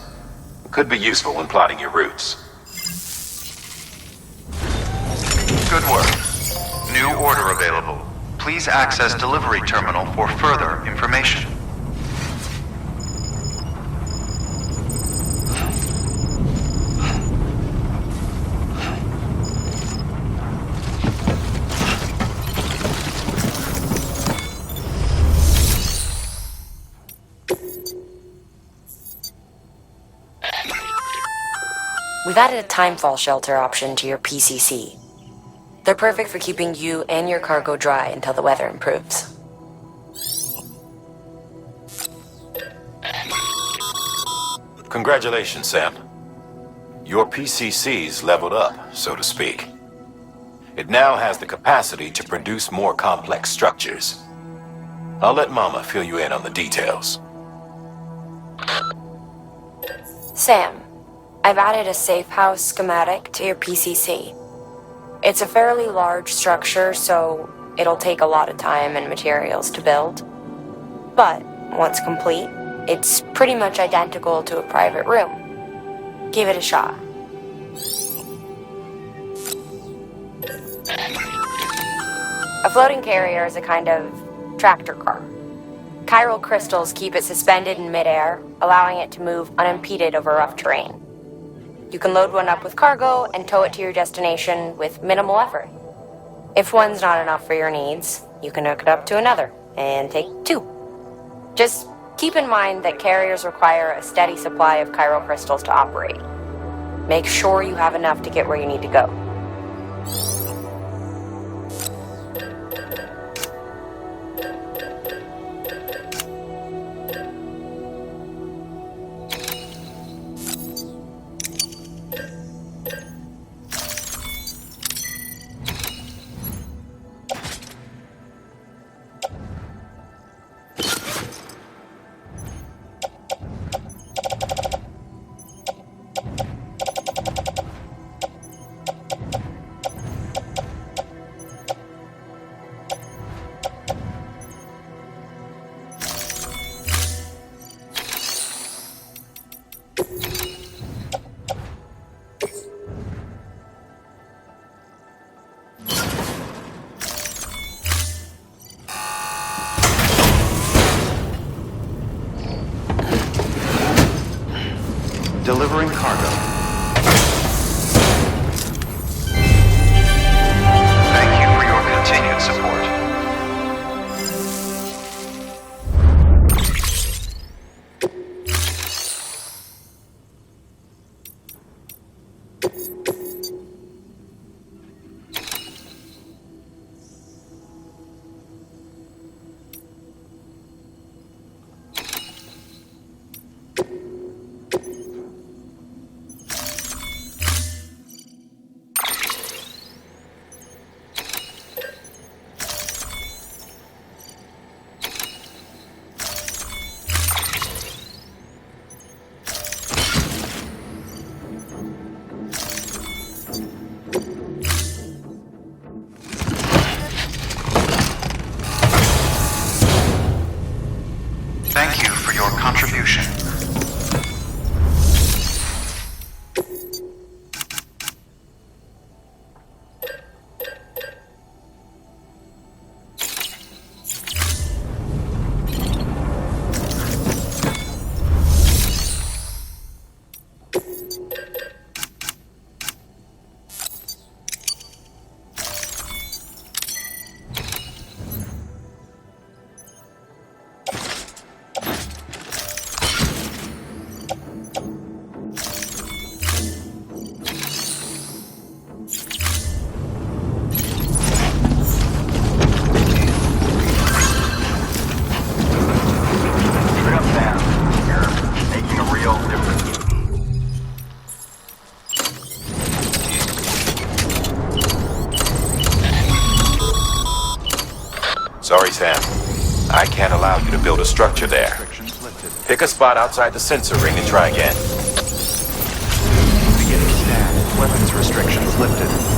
It could be useful when plotting your routes. Good work. New order available. Please access delivery terminal for further information. We've added a timefall shelter option to your PCC. They're perfect for keeping you and your cargo dry until the weather improves. Congratulations, Sam. Your PCC's leveled up, so to speak. It now has the capacity to produce more complex structures. I'll let Mama fill you in on the details. Sam, I've added a safe house schematic to your PCC. It's a fairly large structure, so it'll take a lot of time and materials to build. But once complete, it's pretty much identical to a private room. Give it a shot. A floating carrier is a kind of tractor car. Chiral crystals keep it suspended in midair, allowing it to move unimpeded over rough terrain. You can load one up with cargo and tow it to your destination with minimal effort. If one's not enough for your needs, you can hook it up to another and take two. Just keep in mind that carriers require a steady supply of chiral crystals to operate. Make sure you have enough to get where you need to go. Delivering cargo. Thank you for your continued support. Thank you for your contribution. Sorry, Sam. I can't allow you to build a structure there. Pick a spot outside the sensor ring and try again. Beginning scan. Weapons restrictions lifted.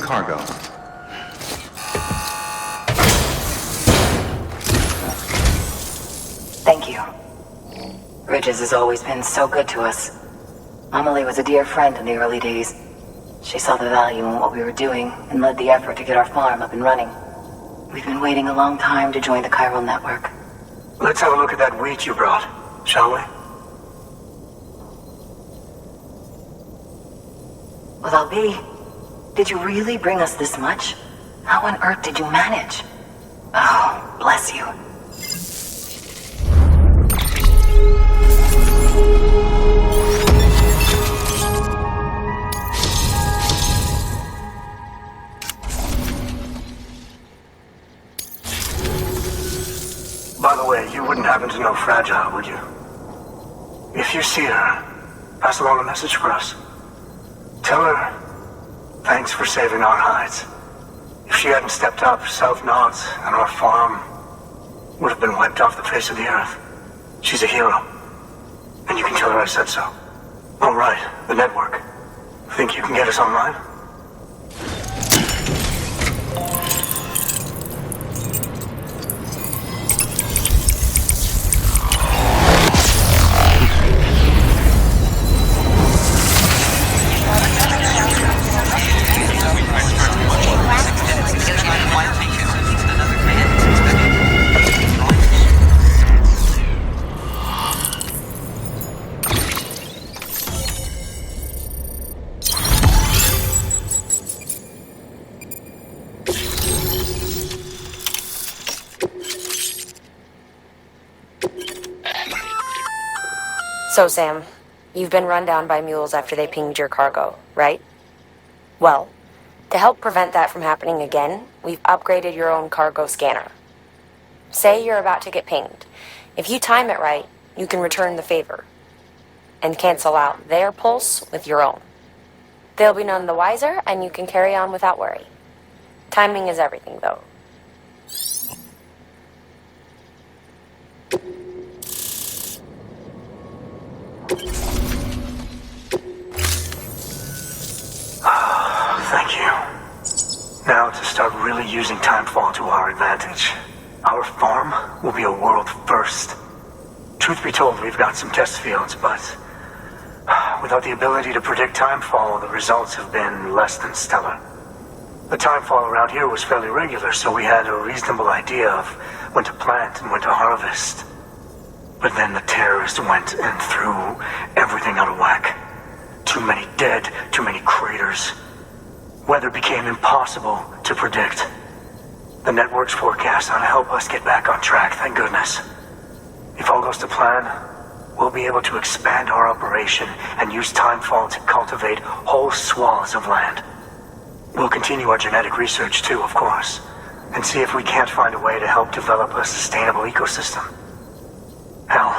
cargo. Thank you. Bridges has always been so good to us. Amelie was a dear friend in the early days. She saw the value in what we were doing and led the effort to get our farm up and running. We've been waiting a long time to join the chiral network. Let's have a look at that wheat you brought, shall we? Well, I'll be. Did you really bring us this much? How on earth did you manage? Oh, bless you. By the way, you wouldn't happen to know Fragile, would you? If you see her, pass along a message for us. Tell her, thanks for saving our hides. If she hadn't stepped up, South Knots and our farm would have been wiped off the face of the earth. She's a hero. And you can tell her I said so. All right, the network. Think you can get us online? So, Sam, you've been run down by mules after they pinged your cargo, right? Well, to help prevent that from happening again, we've upgraded your own cargo scanner. Say you're about to get pinged. If you time it right, you can return the favor and cancel out their pulse with your own. They'll be none the wiser, and you can carry on without worry. Timing is everything, though. Thank you. Now to start really using timefall to our advantage. Our farm will be a world first. Truth be told, we've got some test fields, but without the ability to predict timefall, the results have been less than stellar. The timefall around here was fairly regular, so we had a reasonable idea of when to plant and when to harvest. But then the terrorists went and threw everything out of whack. Too many dead, too many craters. Weather became impossible to predict. The network's forecast ought to help us get back on track, thank goodness. If all goes to plan, we'll be able to expand our operation and use timefall to cultivate whole swaths of land. We'll continue our genetic research too, of course, and see if we can't find a way to help develop a sustainable ecosystem. Hell,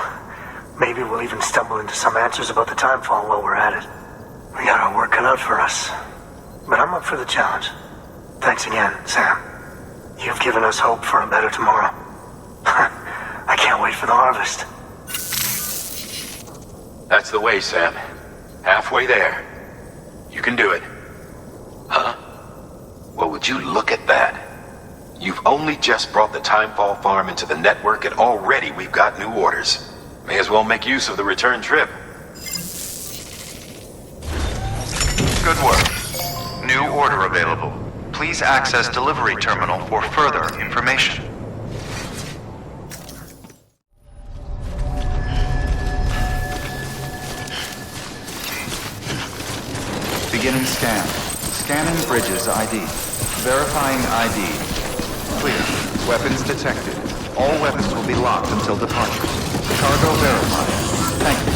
maybe we'll even stumble into some answers about the timefall while we're at it. We got our work cut out for us, but I'm up for the challenge. Thanks again, Sam. You've given us hope for a better tomorrow. I can't wait for the harvest. That's the way, Sam. Halfway there. You can do it. Huh? Well, would you look at that? You've only just brought the Timefall farm into the network, and already we've got new orders. May as well make use of the return trip. Good work. New order available. Please access delivery terminal for further information. Beginning scan. Scanning Bridges ID. Verifying ID. Clear. Weapons detected. All weapons will be locked until departure. Cargo verified. Thank you.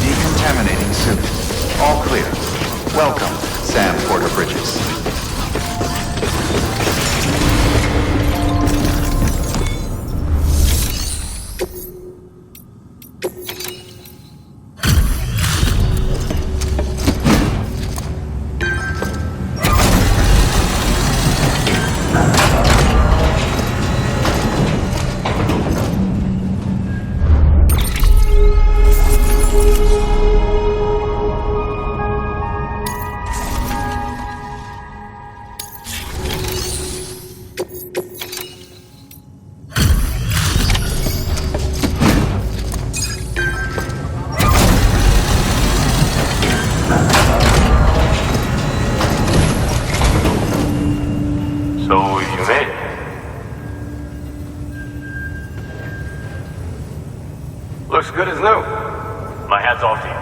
Decontaminating suit. All clear. Welcome, Sam Porter Bridges. Looks good as new. My hat's off to you.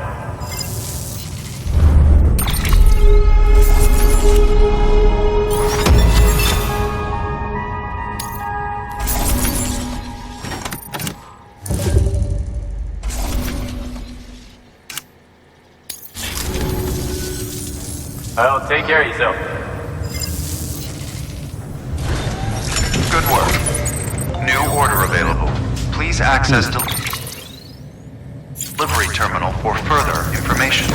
Well, take care of yourself. Good work. New order available. Please access delivery terminal for further information.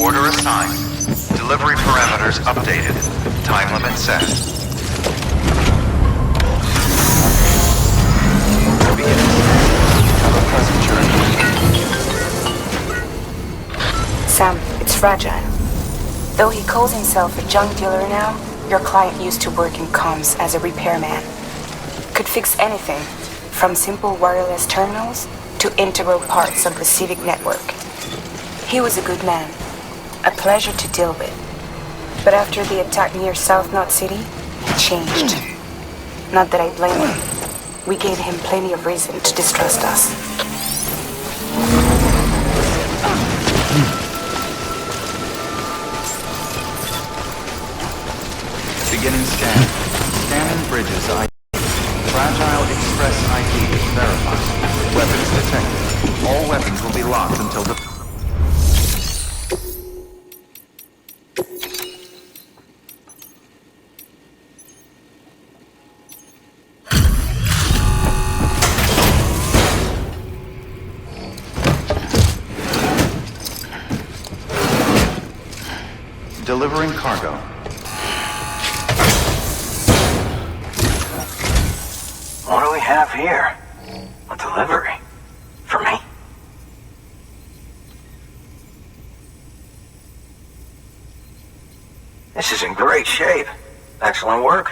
Order assigned. Delivery parameters updated. Time limit set. Have a pleasant journey. Sam, it's fragile. Though he calls himself a junk dealer now, your client used to work in comms as a repairman. Could fix anything, from simple wireless terminals to integral parts of the civic network. He was a good man. A pleasure to deal with. But after the attack near South Knot City, he changed. Not that I blame him. We gave him plenty of reason to distrust us. Beginning scan. Scanning bridges ID. Fragile Express ID verified. Weapons detected. All weapons will be locked until the... Delivering cargo. What do we have here? A delivery? For me? This is in great shape. Excellent work.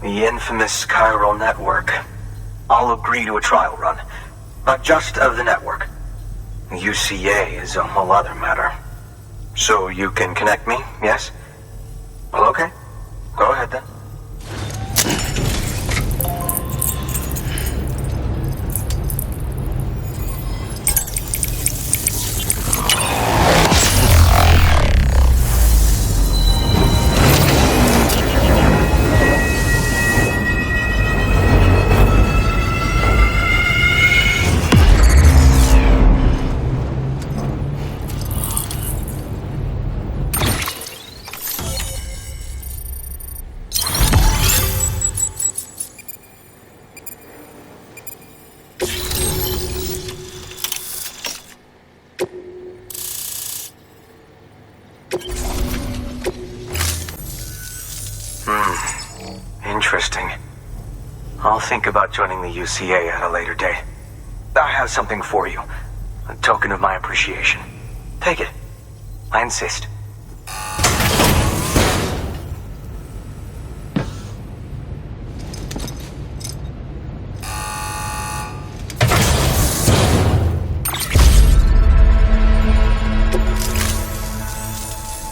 The infamous chiral network. I'll agree to a trial run, but just of the network. UCA is a whole other matter. So you can connect me, yes? Well, okay. Go ahead then. Interesting. I'll think about joining the UCA at a later date. I have something for you. A token of my appreciation. Take it. I insist.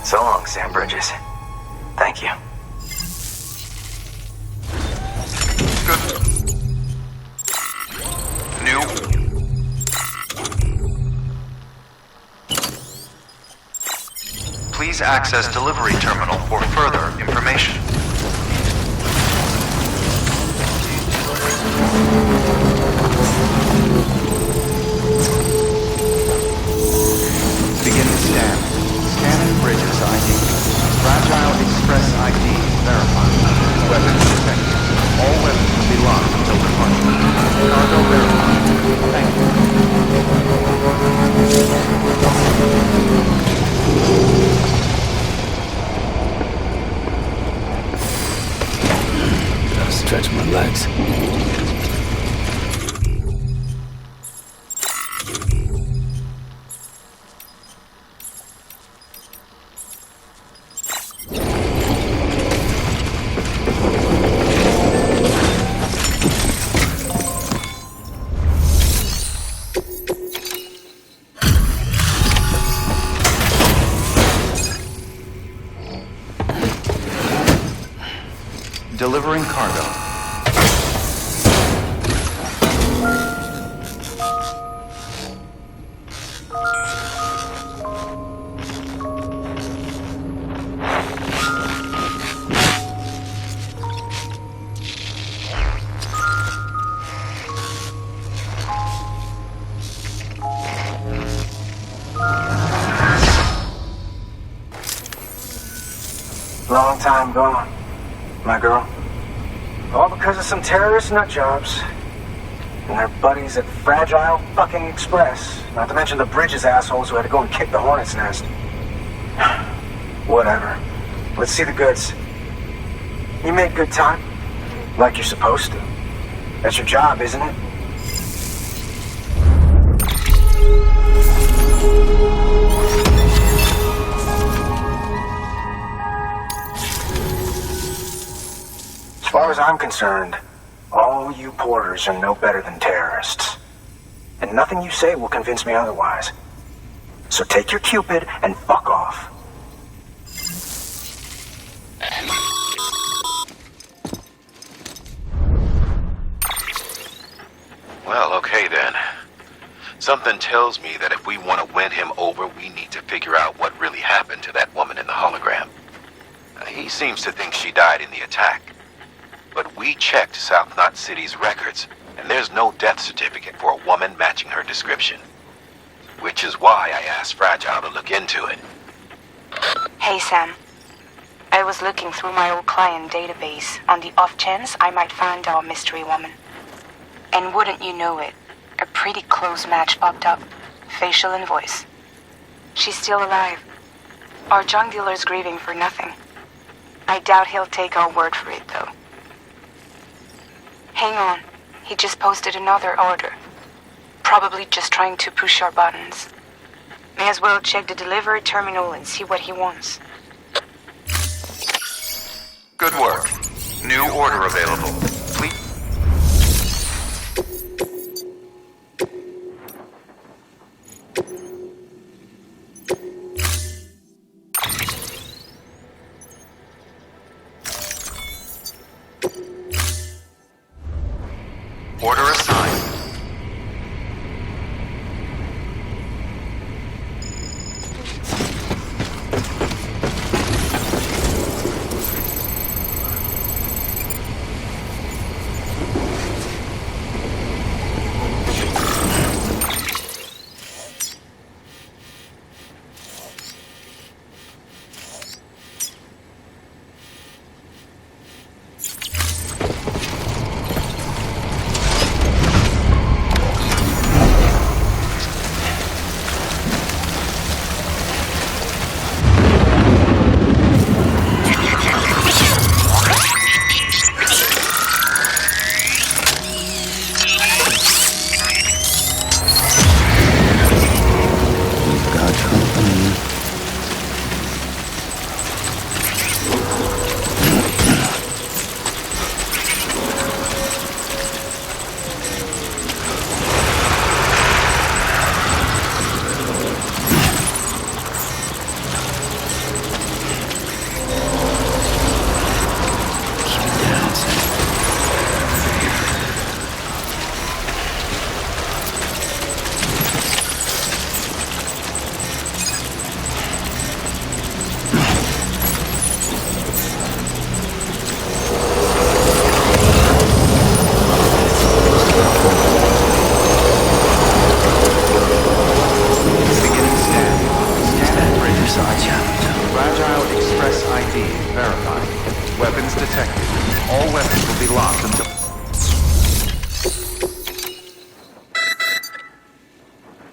So long, Sam Bridges. Thank you. Good. New. Please access delivery terminal for further information. Beginning scan. Scanning Bridges ID. Fragile Express ID verified. Weapons detected. All weapons will be locked until departure. Cargo verified. Thank you. Gotta stretch my legs. Delivering cargo. Long time gone, my girl. All because of some terrorist nutjobs. And their buddies at Fragile fucking Express. Not to mention the Bridges assholes who had to go and kick the hornet's nest. Whatever. Let's see the goods. You make good time. Like you're supposed to. That's your job, isn't it? As far as I'm concerned, all you porters are no better than terrorists. And nothing you say will convince me otherwise. So take your Cupid and fuck off. Well, okay then. Something tells me that if we want to win him over, we need to figure out what really happened to that woman in the hologram. He seems to think she died in the attack. But we checked South Knot City's records, and there's no death certificate for a woman matching her description. Which is why I asked Fragile to look into it. Hey, Sam. I was looking through my old client database on the off chance I might find our mystery woman. And wouldn't you know it, a pretty close match popped up. Facial and voice. She's still alive. Our junk dealer's grieving for nothing. I doubt he'll take our word for it, though. Hang on. He just posted another order. Probably just trying to push our buttons. May as well check the delivery terminal and see what he wants. Good work. New order available. Please. Order assigned.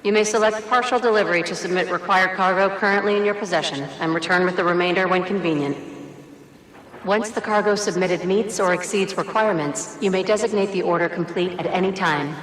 You may select partial delivery to submit required cargo currently in your possession and return with the remainder when convenient. Once the cargo submitted meets or exceeds requirements, you may designate the order complete at any time.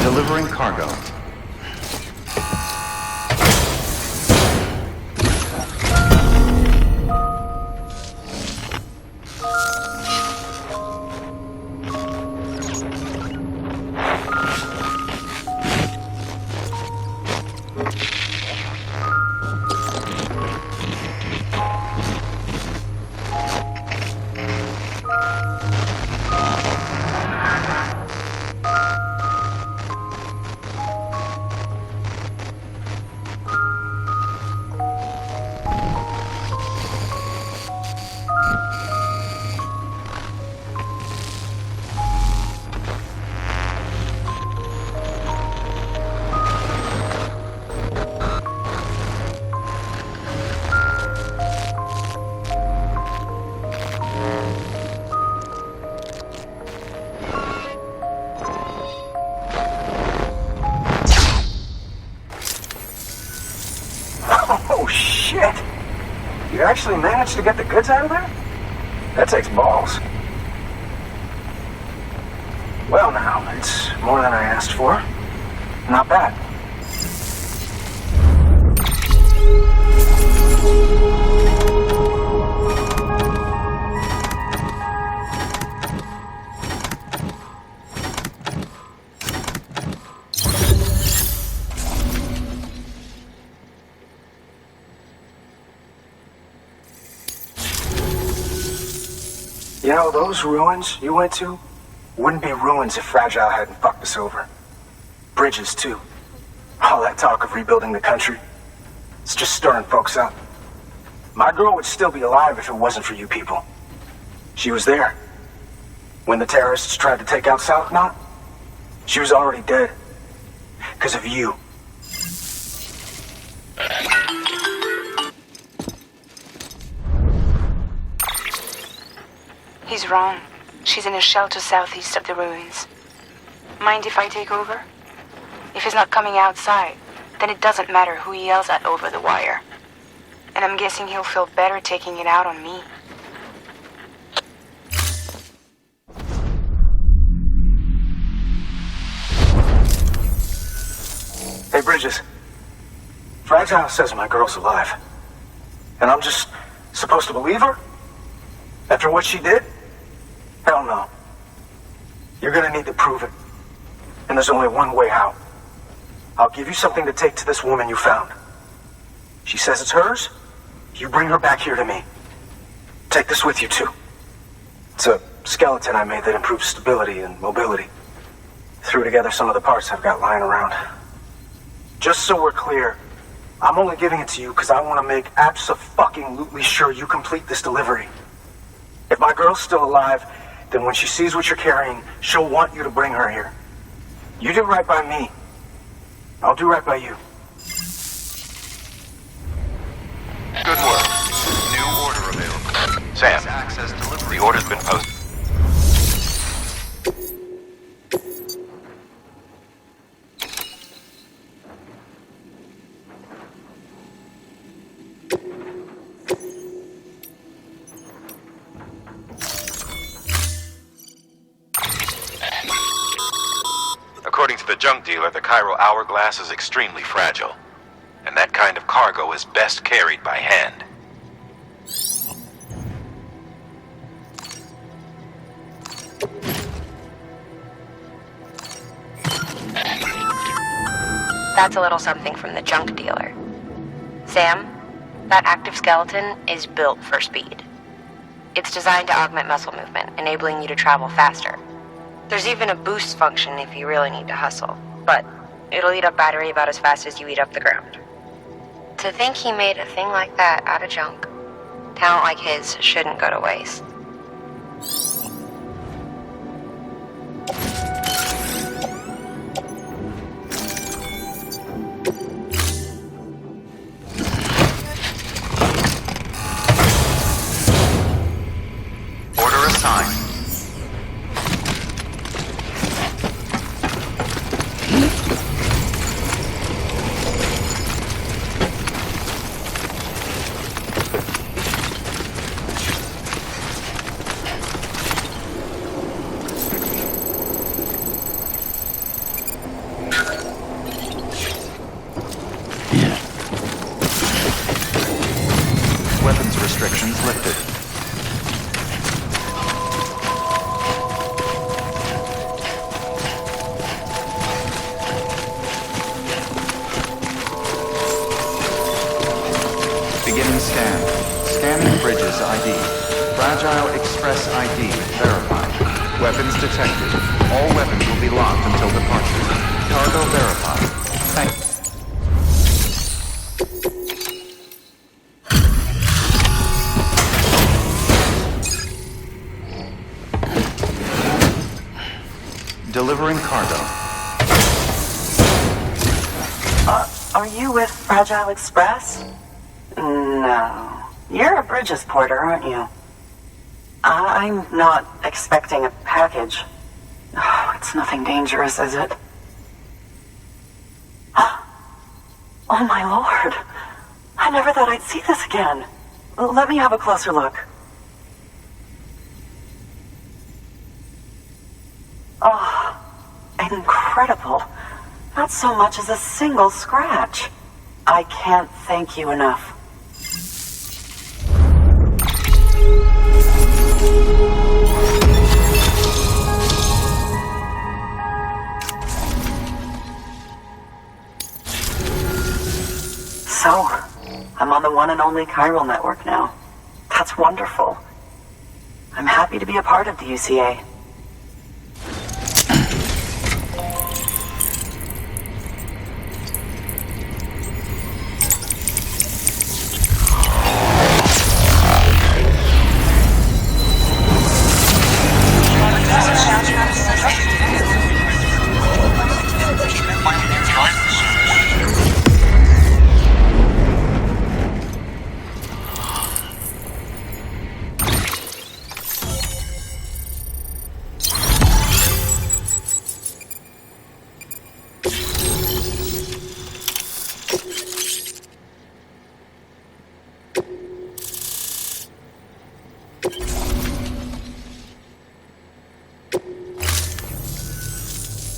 Delivering cargo. Oh, shit! You actually managed to get the goods out of there? That takes balls. Well now, it's more than I asked for. Not bad. You know, those ruins you went to wouldn't be ruins if Fragile hadn't fucked us over. Bridges, too. All that talk of rebuilding the country, it's just stirring folks up. My girl would still be alive if it wasn't for you people. She was there. When the terrorists tried to take out South Knot, she was already dead. Because of you. He's wrong. She's in a shelter southeast of the ruins. Mind if I take over? If he's not coming outside, then it doesn't matter who he yells at over the wire. And I'm guessing he'll feel better taking it out on me. Hey, Bridges. Fragile says my girl's alive. And I'm just supposed to believe her? After what she did? Hell no. You're gonna need to prove it. And there's only one way out. I'll give you something to take to this woman you found. She says it's hers. You bring her back here to me. Take this with you, too. It's a skeleton I made that improves stability and mobility. Threw together some of the parts I've got lying around. Just so we're clear, I'm only giving it to you because I want to make abso-fucking-lutely sure you complete this delivery. If my girl's still alive, then when she sees what you're carrying, she'll want you to bring her here. You do right by me. I'll do right by you. Good work. New order available. Sam, the order's been posted. According to the junk dealer, the chiral hourglass is extremely fragile, and that kind of cargo is best carried by hand. That's a little something from the junk dealer. Sam, that active skeleton is built for speed. It's designed to augment muscle movement, enabling you to travel faster. There's even a boost function if you really need to hustle, but it'll eat up battery about as fast as you eat up the ground. To think he made a thing like that out of junk. Talent like his shouldn't go to waste. Order assigned. Weapons restrictions lifted. Beginning scan. Scanning Bridges ID. Fragile Express ID verified. Weapons detected. All weapons will be locked until departure. Cargo verified. Thank you. Delivering cargo. Are you with Fragile Express? No. You're a Bridges porter, aren't you? I'm not expecting a package. Oh, it's nothing dangerous, is it? Oh my lord. I never thought I'd see this again. Let me have a closer look. Oh, incredible. Not so much as a single scratch. I can't thank you enough. So, I'm on the one and only chiral network now. That's wonderful. I'm happy to be a part of the UCA.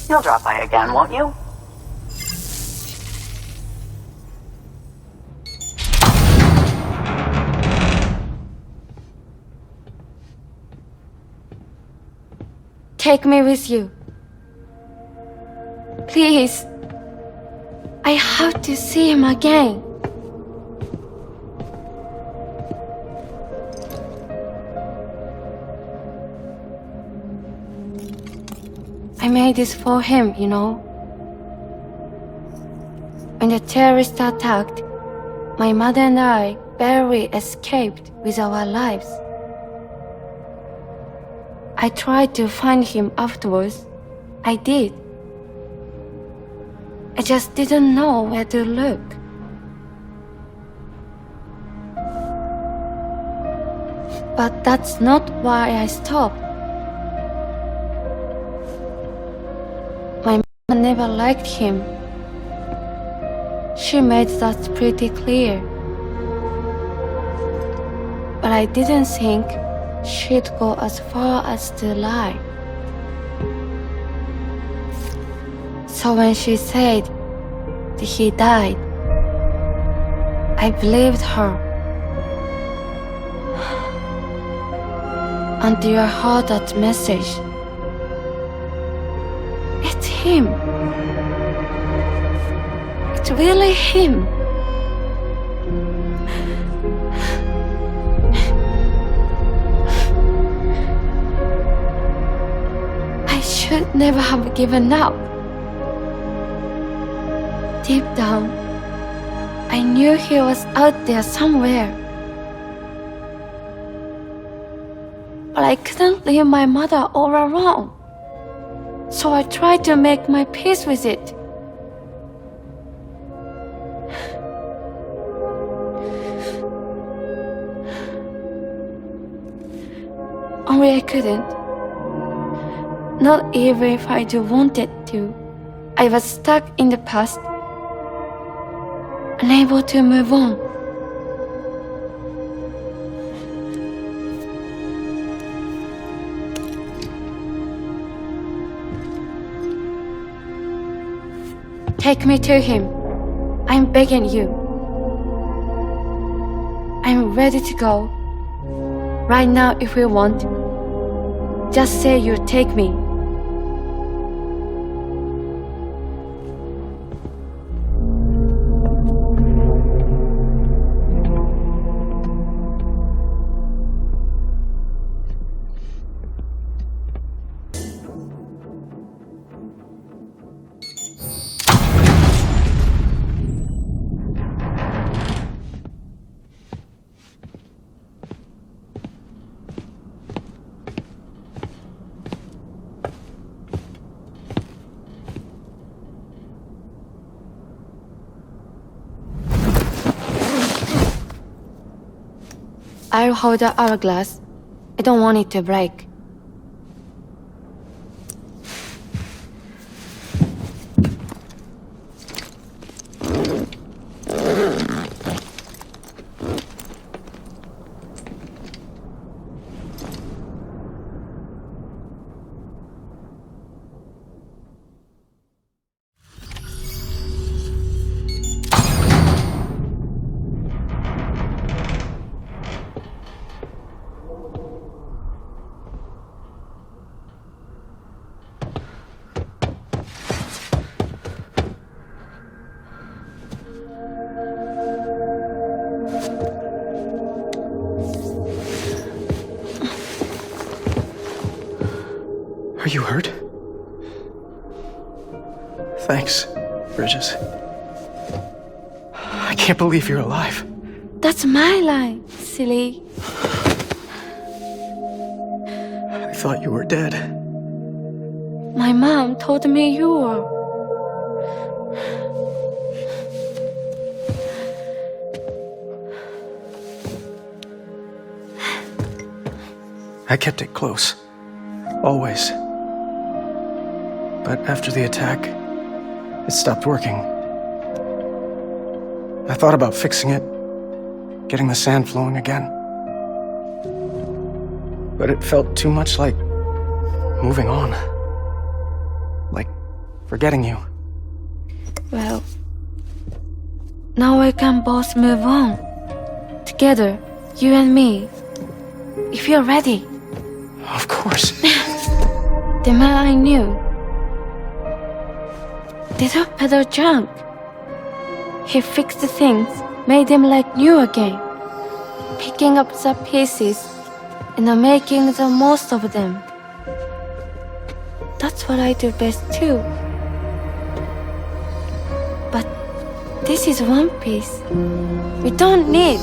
You'll drop by again, won't you? Take me with you. Please. I have to see him again. I made this for him, you know. When the terrorists attacked, my mother and I barely escaped with our lives. I tried to find him afterwards. I did. I just didn't know where to look. But that's not why I stopped. My mother never liked him. She made that pretty clear. But I didn't think she'd go as far as to lie. So when she said that he died, I believed her. Until I heard that message. It's him. It's really him. I should never have given up. Deep down, I knew he was out there somewhere. But I couldn't leave my mother all alone. So I tried to make my peace with it. Only I couldn't. Not even if I do wanted to. I was stuck in the past, unable to move on. Take me to him. I'm begging you. I'm ready to go. Right now if you want. Just say you take me. I'll hold the hourglass. I don't want it to break. Are you hurt? Thanks, Bridges. I can't believe you're alive. That's my line, silly. I thought you were dead. My mom told me you were. I kept it close. Always. But after the attack, it stopped working. I thought about fixing it, getting the sand flowing again. But it felt too much like moving on. Like forgetting you. Well, now we can both move on. Together, you and me. If you're ready. Of course. The man I knew. Little Peter Junk. He fixed the things, made them like new again. Picking up the pieces and making the most of them. That's what I do best too. But this is one piece. We don't need.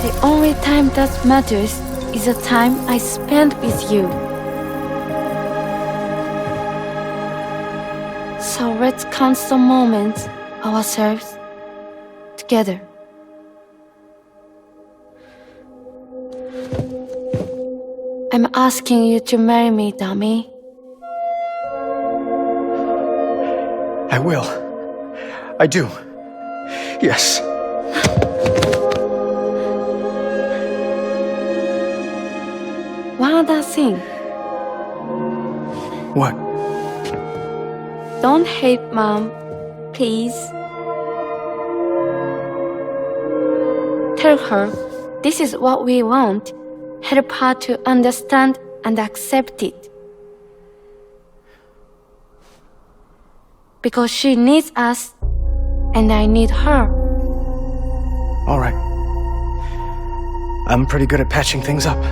The only time that matters is the time I spend with you. So let's count some moments ourselves together. I'm asking you to marry me, dummy. I will. I do. Yes. One other thing. What? Don't hate Mom, please. Tell her this is what we want. Help her to understand and accept it. Because she needs us, and I need her. All right. I'm pretty good at patching things up.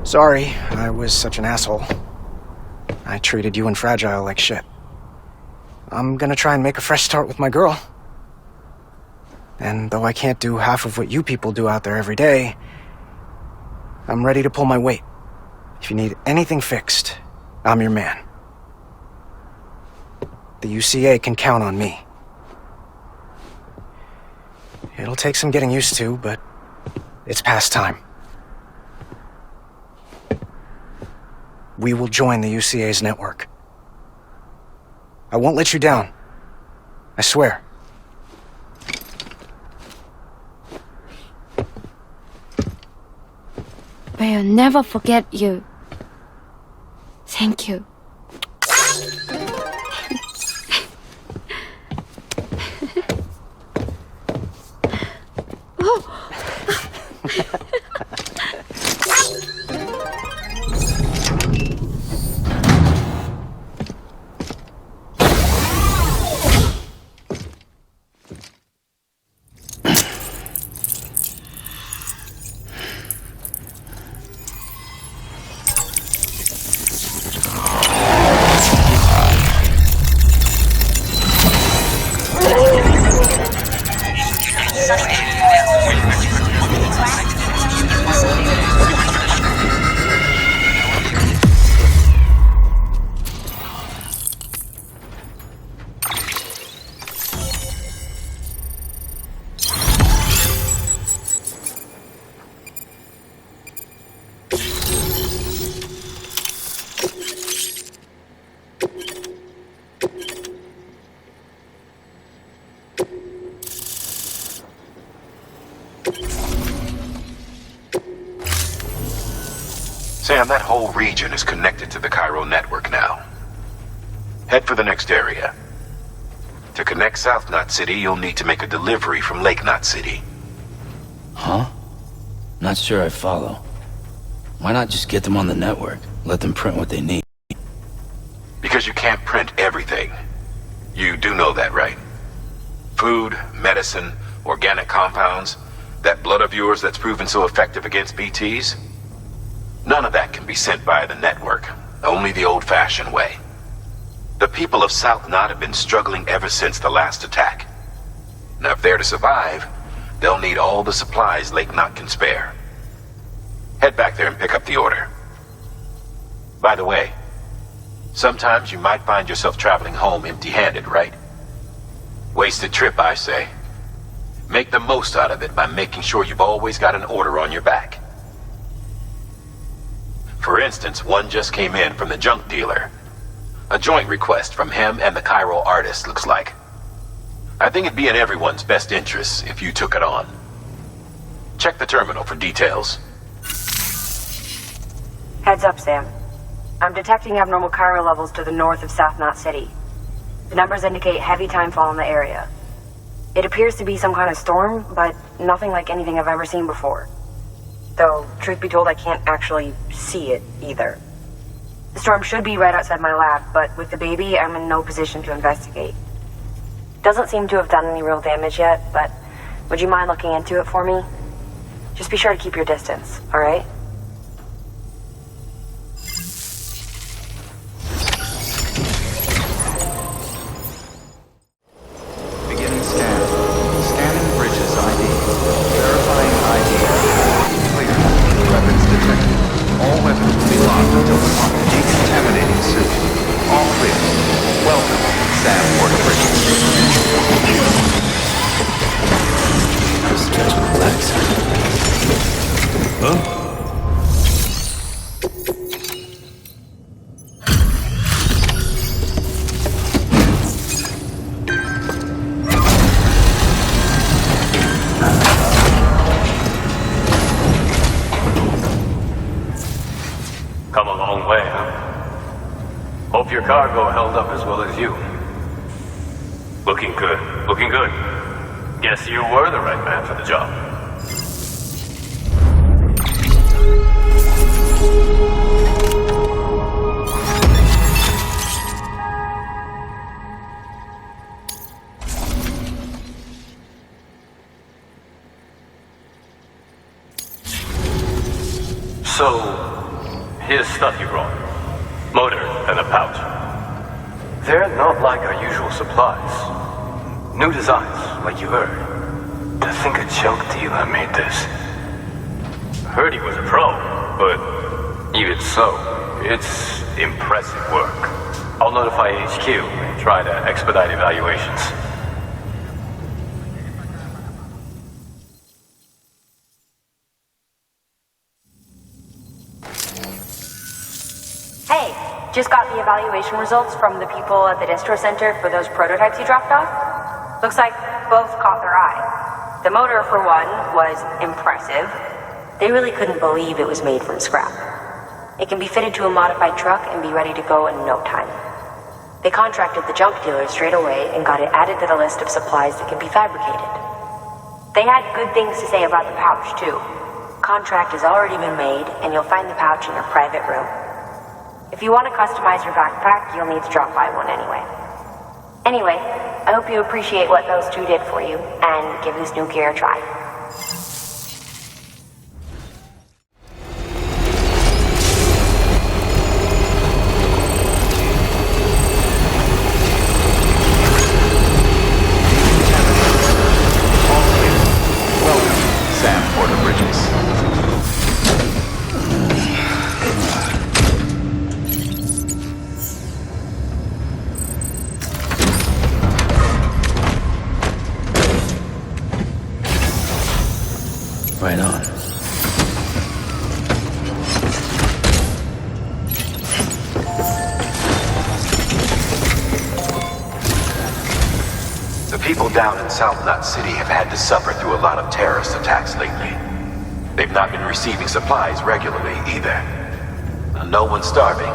Sorry, I was such an asshole. I treated you and Fragile like shit. I'm gonna try and make a fresh start with my girl. And though I can't do half of what you people do out there every day, I'm ready to pull my weight. If you need anything fixed, I'm your man. The UCA can count on me. It'll take some getting used to, but it's past time. We will join the UCA's network. I won't let you down. I swear. We'll never forget you. Thank you. Sam, that whole region is connected to the Cairo network now. Head for the next area. To connect South Knot City, you'll need to make a delivery from Lake Knot City. Huh? Not sure I follow. Why not just get them on the network? Let them print what they need. Because you can't print everything. You do know that, right? Food, medicine, organic compounds, that blood of yours that's proven so effective against BTs? None of that can be sent via the network. Only the old-fashioned way. The people of South Knot have been struggling ever since the last attack. Now, if they're to survive, they'll need all the supplies Lake Knot can spare. Head back there and pick up the order. By the way, sometimes you might find yourself traveling home empty-handed, right? Wasted trip, I say. Make the most out of it by making sure you've always got an order on your back. For instance, one just came in from the junk dealer. A joint request from him and the Cairo artist, looks like. I think it'd be in everyone's best interest if you took it on. Check the terminal for details. Heads up, Sam. I'm detecting abnormal Cairo levels to the north of South Knot City. The numbers indicate heavy timefall in the area. It appears to be some kind of storm, but nothing like anything I've ever seen before. Though, truth be told, I can't actually see it either. The storm should be right outside my lab, but with the baby, I'm in no position to investigate. Doesn't seem to have done any real damage yet, but would you mind looking into it for me? Just be sure to keep your distance, alright? Beginning scan. Scanning Bridges ID. Verifying ID. Clear. Weapons detected. All weapons will be locked until the decontaminating suit. All clear. Welcome, Sam Porter Bridges. Just catch my legs. Huh? Come a long way, huh? Hope your cargo held up as well as you. Looking good. Looking good. Guess you were the right man for the job. So, Here's stuff you brought. Motor and a pouch. They're not like our usual supplies. New designs, like you heard. To think a junk dealer made this. Heard he was a pro, but even so, it's impressive work. I'll notify HQ and try to expedite evaluations. Hey, just got the evaluation results from the people at the distro center for those prototypes you dropped off. Looks like both caught their eye. The motor, for one, was impressive. They really couldn't believe it was made from scrap. It can be fitted to a modified truck and be ready to go in no time. They contracted the junk dealer straight away and got it added to the list of supplies that can be fabricated. They had good things to say about the pouch, too. Contract has already been made, and you'll find the pouch in your private room. If you want to customize your backpack, you'll need to drop by one anyway. Anyway, I hope you appreciate what those two did for you, and give this new gear a try. Right on. The people down in South Knot City have had to suffer through a lot of terrorist attacks lately. They've not been receiving supplies regularly either. No one's starving,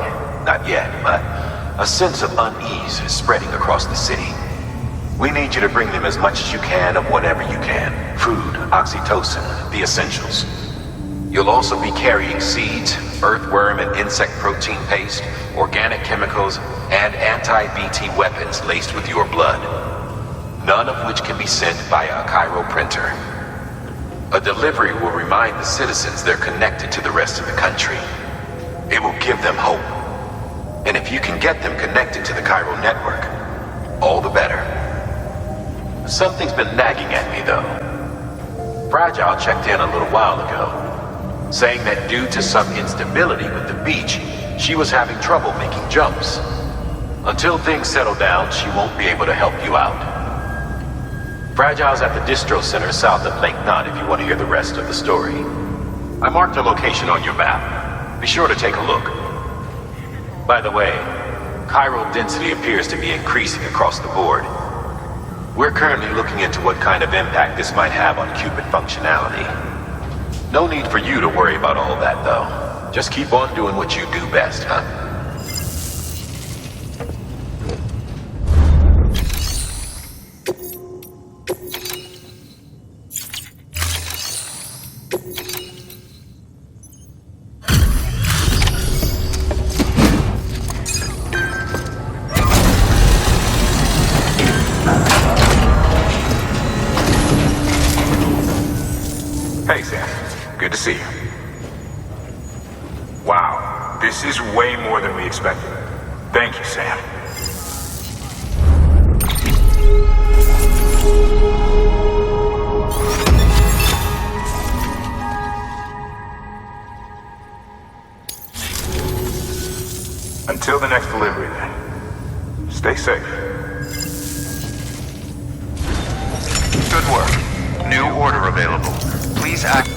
not yet, but a sense of unease is spreading across the city. We need you to bring them as much as you can of whatever you can. Food, oxytocin, the essentials. You'll also be carrying seeds, earthworm and insect protein paste, organic chemicals, and anti-BT weapons laced with your blood. None of which can be sent via a Cairo printer. A delivery will remind the citizens they're connected to the rest of the country. It will give them hope. And if you can get them connected to the Cairo network, all the better. Something's been nagging at me, though. Fragile checked in a little while ago, saying that due to some instability with the beach, she was having trouble making jumps. Until things settle down, she won't be able to help you out. Fragile's at the distro center south of Lake Knot if you want to hear the rest of the story. I marked her location on your map. Be sure to take a look. By the way, chiral density appears to be increasing across the board. We're currently looking into what kind of impact this might have on Cupid functionality. No need for you to worry about all that, though. Just keep on doing what you do best, huh? Hey, Sam. Good to see you. Wow, this is way more than we expected. Thank you, Sam. Until the next delivery, then. Stay safe. Good work. New order available. Please act.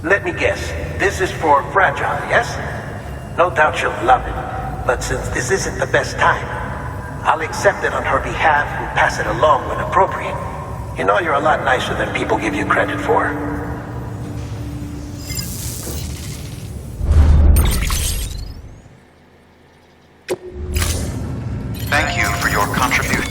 Let me guess. This is for Fragile, yes? No doubt you'll love it. But since this isn't the best time, I'll accept it on her behalf and pass it along when appropriate. You know, you're a lot nicer than people give you credit for. Thank you for your contribution.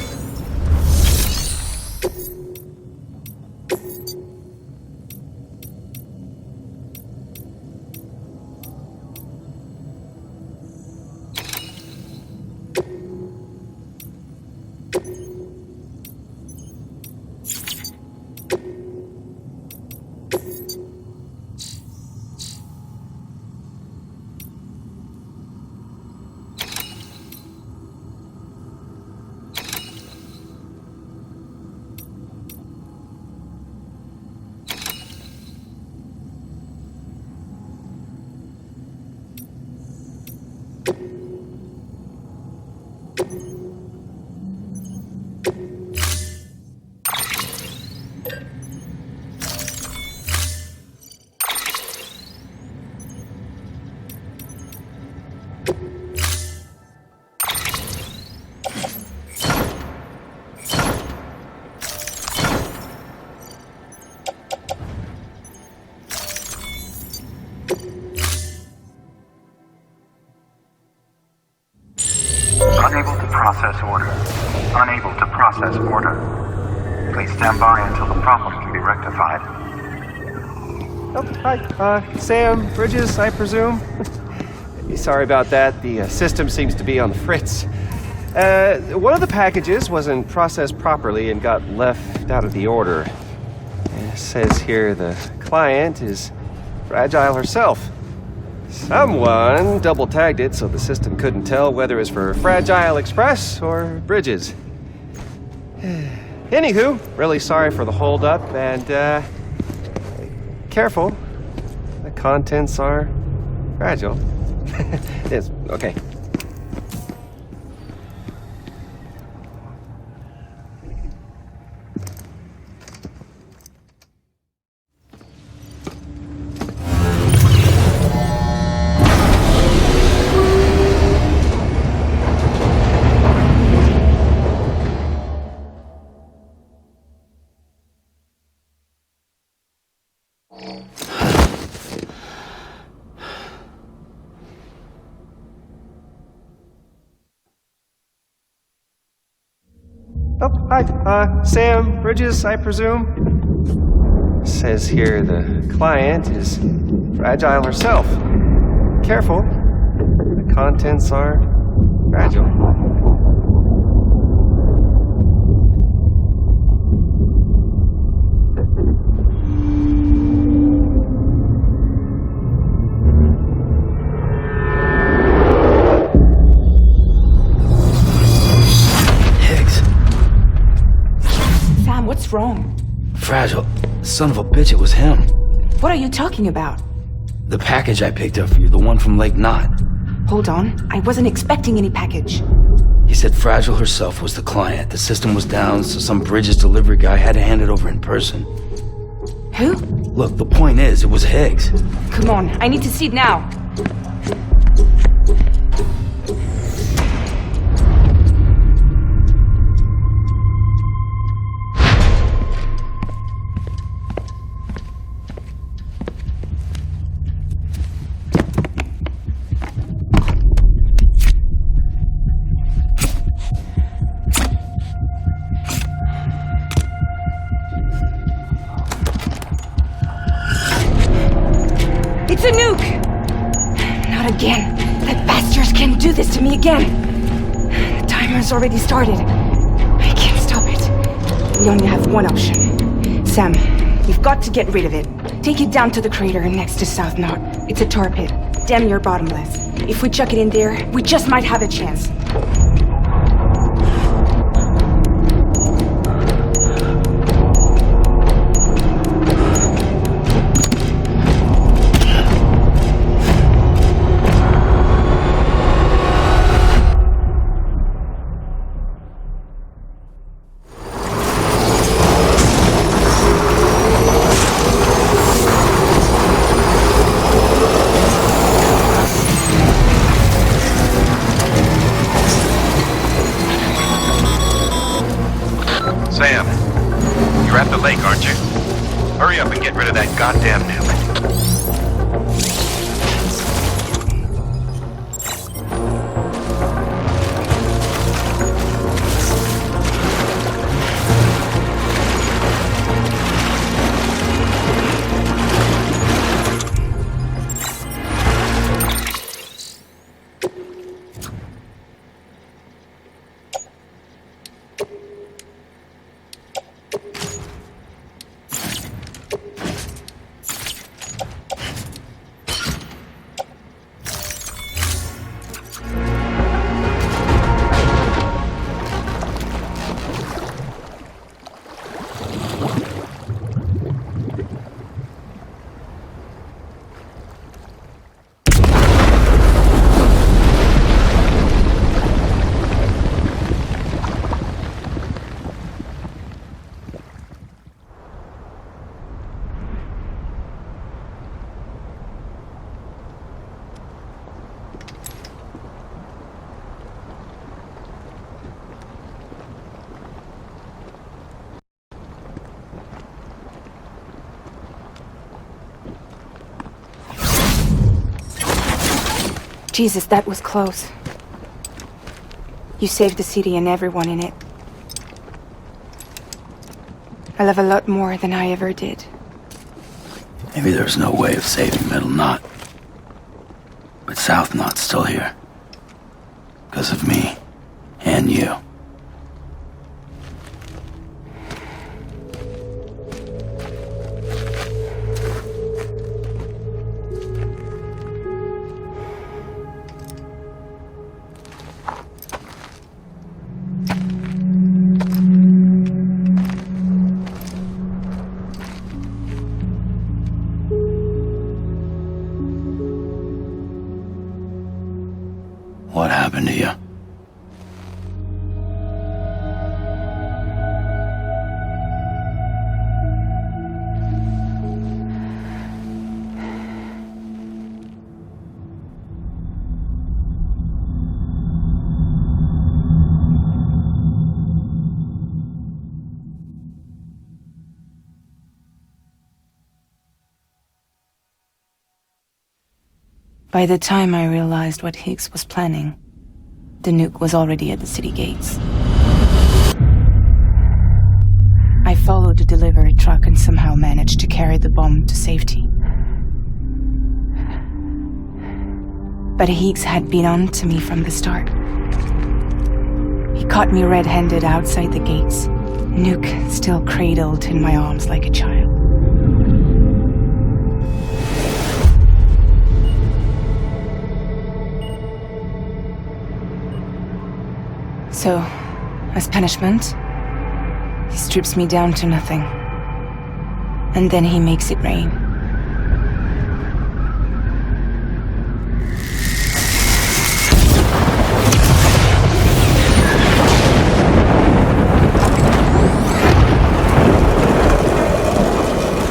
Unable to process order. Unable to process order. Please stand by until the problem can be rectified. Oh, hi. Sam Bridges, I presume? Sorry about that. The system seems to be on the fritz. One of the packages wasn't processed properly and got left out of the order. It says here the client is Fragile herself. Someone double-tagged it so the system couldn't tell whether it was for Fragile Express or Bridges. Anywho, really sorry for the hold-up, and, careful. The contents are fragile. Yes, okay. Oh, hi. Sam Bridges, I presume? Says here the client is Fragile herself. Careful. The contents are fragile. What's wrong? Fragile. Son of a bitch, it was him. What are you talking about? The package I picked up for you, the one from Lake Knot. Hold on. I wasn't expecting any package. He said Fragile herself was the client. The system was down, so some Bridges delivery guy had to hand it over in person. Who? Look, the point is, it was Higgs. Come on, I need to see it now. It's a nuke! Not again. That bastards can't do this to me again. The timer's already started. I can't stop it. We only have one option. Sam, we've got to get rid of it. Take it down to the crater next to South Knot. It's a tar pit. Damn near bottomless. If we chuck it in there, we just might have a chance. Jesus, that was close. You saved the city and everyone in it. I love a lot more than I ever did. Maybe there's no way of saving Middle Knot. But South Knot's still here. Because of me. And you. What happened to you? By the time I realized what Higgs was planning, the nuke was already at the city gates. I followed the delivery truck and somehow managed to carry the bomb to safety. But Higgs had been on to me from the start. He caught me red-handed outside the gates, nuke still cradled in my arms like a child. So, as punishment, he strips me down to nothing. And then he makes it rain.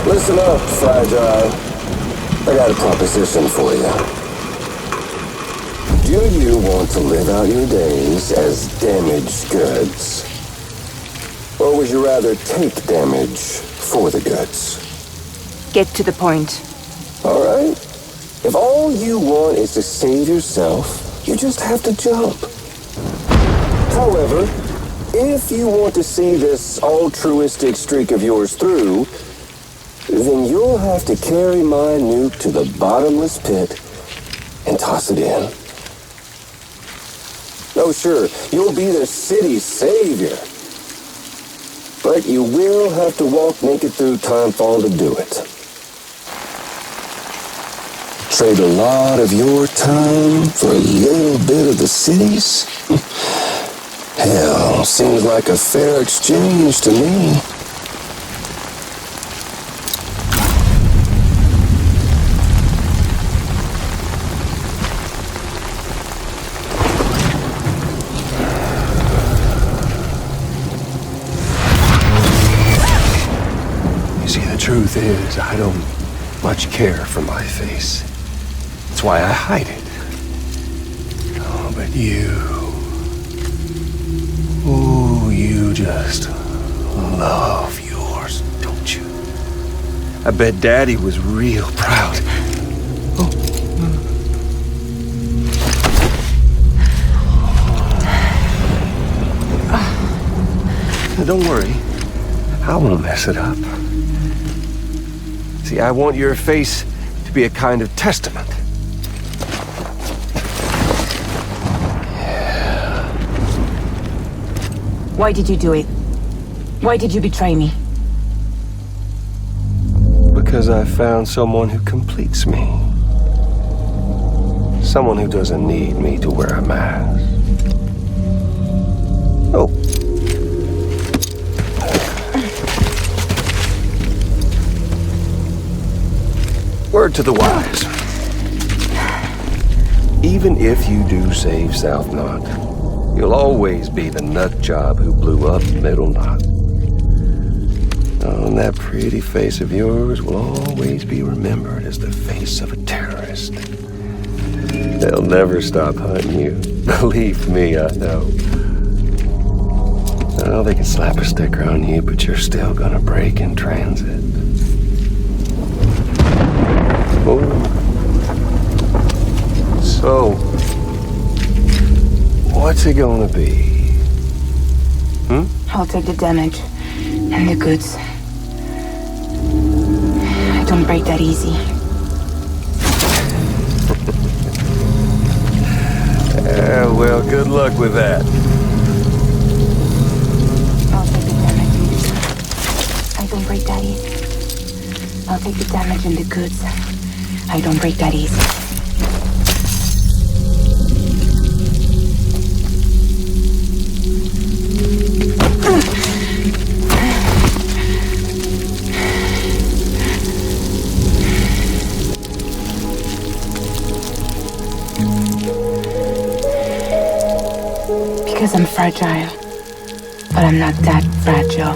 Listen up, Fragile. I got a proposition for you. Do you want to live out your days as damaged goods? Or would you rather take damage for the goods? Get to the point. All right. If all you want is to save yourself, you just have to jump. However, if you want to see this altruistic streak of yours through, then you'll have to carry my nuke to the bottomless pit and toss it in. Oh, sure, you'll be the city's savior. But you will have to walk naked through Timefall to do it. Trade a lot of your time for a little bit of the city's? Hell, seems like a fair exchange to me. Truth is, I don't much care for my face. That's why I hide it. Oh, but you... Ooh, you just love yours, don't you? I bet Daddy was real proud. Don't worry, I won't mess it up. See, I want your face to be a kind of testament. Yeah. Why did you do it? Why did you betray me? Because I found someone who completes me. Someone who doesn't need me to wear a mask. Oh. Word to the wise. Even if you do save South Knot, you'll always be the nut job who blew up Middle Knot. Oh, and that pretty face of yours will always be remembered as the face of a terrorist. They'll never stop hunting you. Believe me, I know. Oh, they can slap a sticker on you, but you're still gonna break in transit. Oh. So, what's it gonna be? I'll take the damage and the goods. I don't break that easy. Well, good luck with that. I'll take the damage and the goods. I don't break that easy. I'll take the damage and the goods. I don't break that easy. Because I'm fragile, but I'm not that fragile.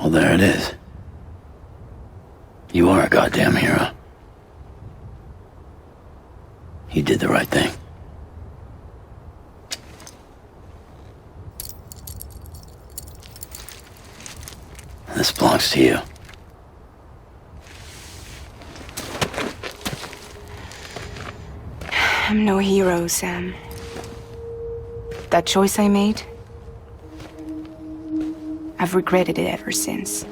Well, there it is. You are a goddamn hero. You did the right thing. This belongs to you. I'm no hero, Sam. That choice I made, I've regretted it ever since.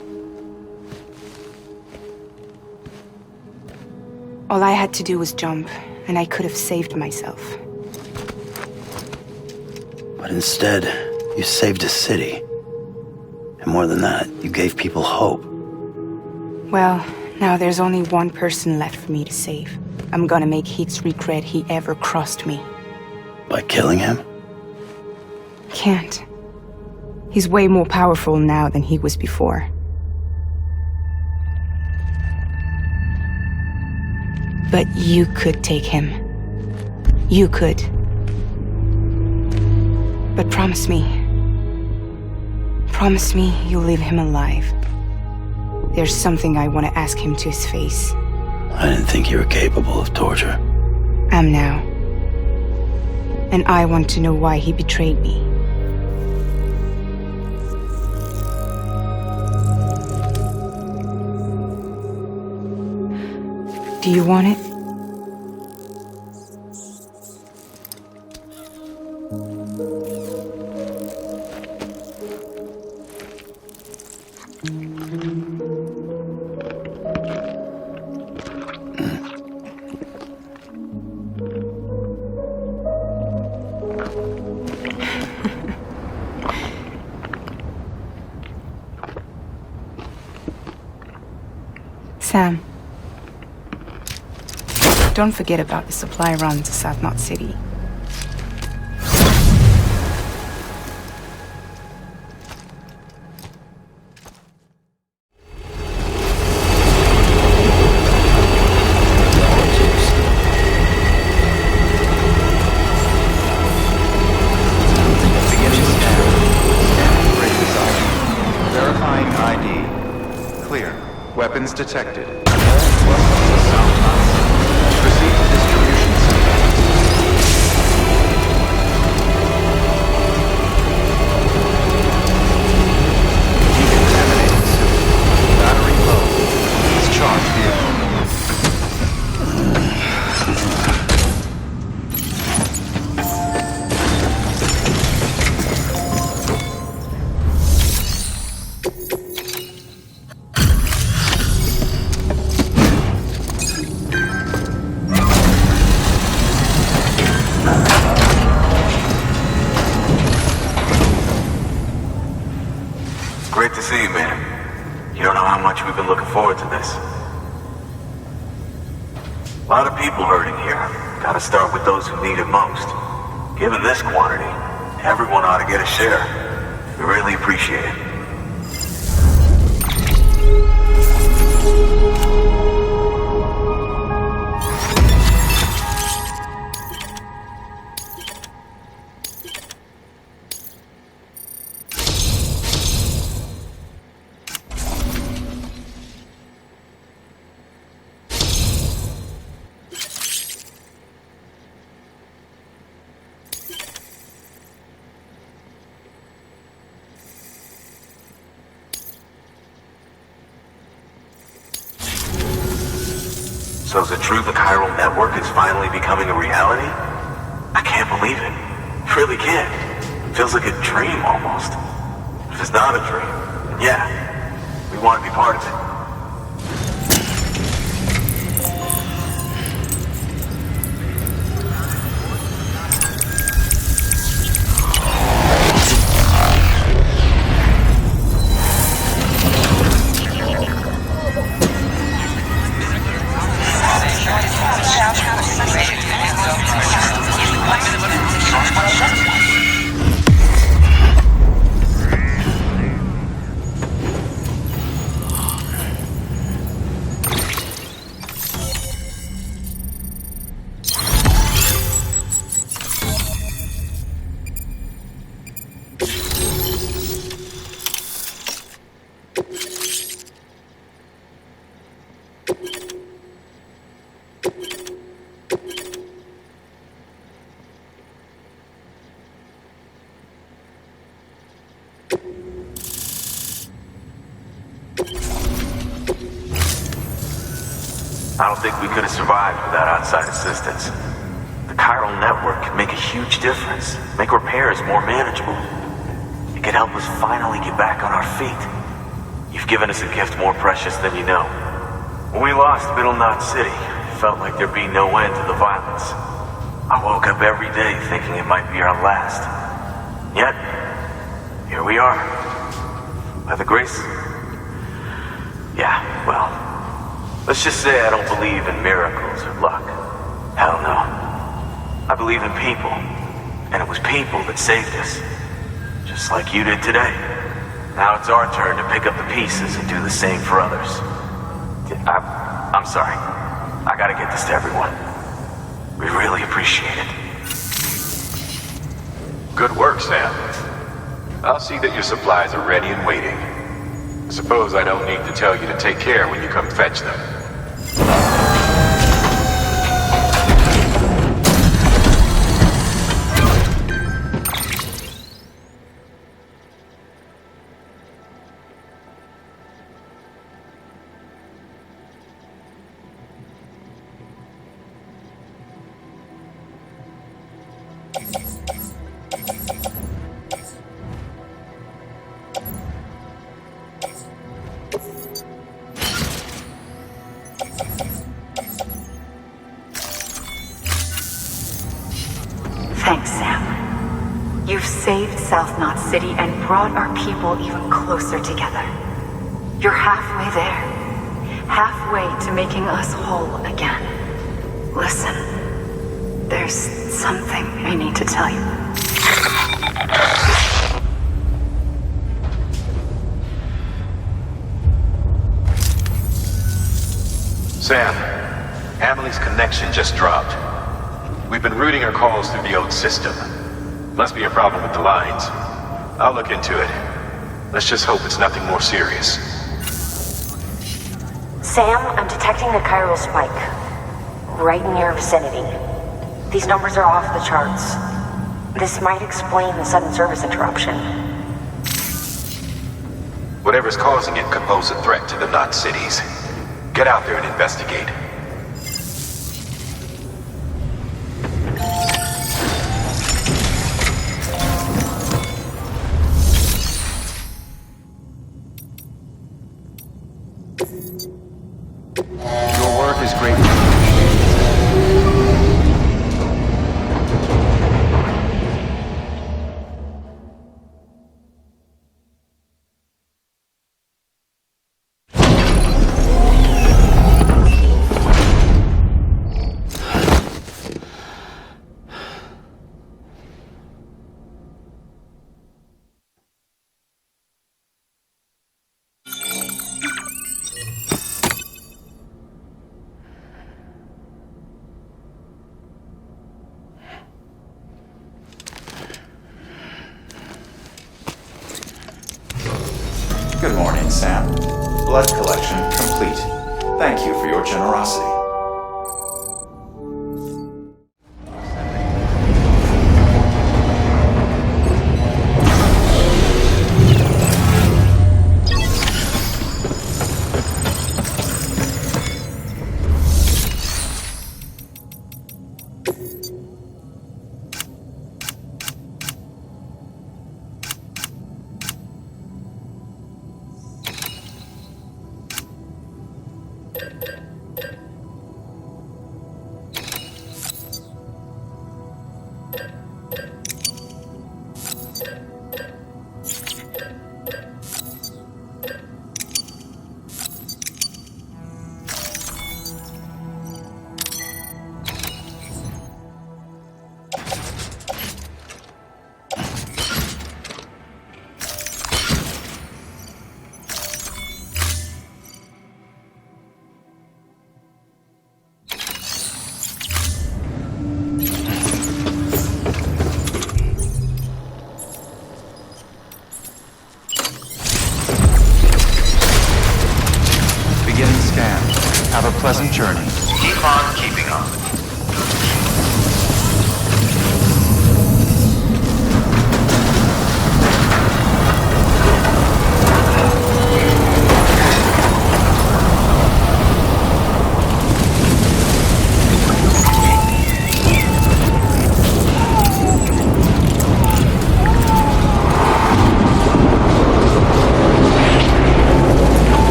All I had to do was jump, and I could have saved myself. But instead, you saved a city. And more than that, you gave people hope. Well, now there's only one person left for me to save. I'm gonna make Heats regret he ever crossed me. By killing him? Can't. He's way more powerful now than he was before. But you could take him. You could. But promise me. Promise me you'll leave him alive. There's something I want to ask him to his face. I didn't think you were capable of torture. Am now. And I want to know why he betrayed me. Do you want it? Sam, don't forget about the supply run to South Knot City. Verifying ID. Clear. Weapons detected. Welcome to South Knot City. Proceed to distribution center. Decontaminating suit. Battery low. Discharge vehicle. Great to see you, man. You don't know how much we've been looking forward to this. A lot of people hurting here. Gotta start with those who need it most. Given this quantity, everyone ought to get a share. We really appreciate it. So is it true the chiral network is finally becoming a reality? I can't believe it. Really can't. Feels like a dream almost. If it's not a dream, then yeah, we want to be part of it. I don't think we could have survived without outside assistance. The chiral network can make a huge difference, make repairs more manageable. It could help us finally get back on our feet. You've given us a gift more precious than you know. When we lost Middle Knot City, it felt like there'd be no end to the violence. I woke up every day thinking it might be our last. Yet, here we are. By the grace... Yeah, well... Let's just say I don't believe in miracles or luck. Hell no. I believe in people. And it was people that saved us. Just like you did today. Now it's our turn to pick up the pieces and do the same for others. I'm sorry. I gotta get this to everyone. We really appreciate it. Good work, Sam. I'll see that your supplies are ready and waiting. I suppose I don't need to tell you to take care when you come fetch them. Thanks, Sam. You've saved South Knot City and brought our people even closer together. You're halfway there. Halfway to making us whole again. Listen, there's something I need to tell you. Sam, Amelie's connection just dropped. We've been routing her calls through the old system. Must be a problem with the lines. I'll look into it. Let's just hope it's nothing more serious. Sam, I'm detecting a chiral spike. Right in your vicinity. These numbers are off the charts. This might explain the sudden service interruption. Whatever's causing it could pose a threat to the Knot cities. Get out there and investigate. Your work is great. Good morning, Sam. Blood collection complete. Thank you for your generosity. Beginning scan. Have a pleasant journey. Keep on keeping on.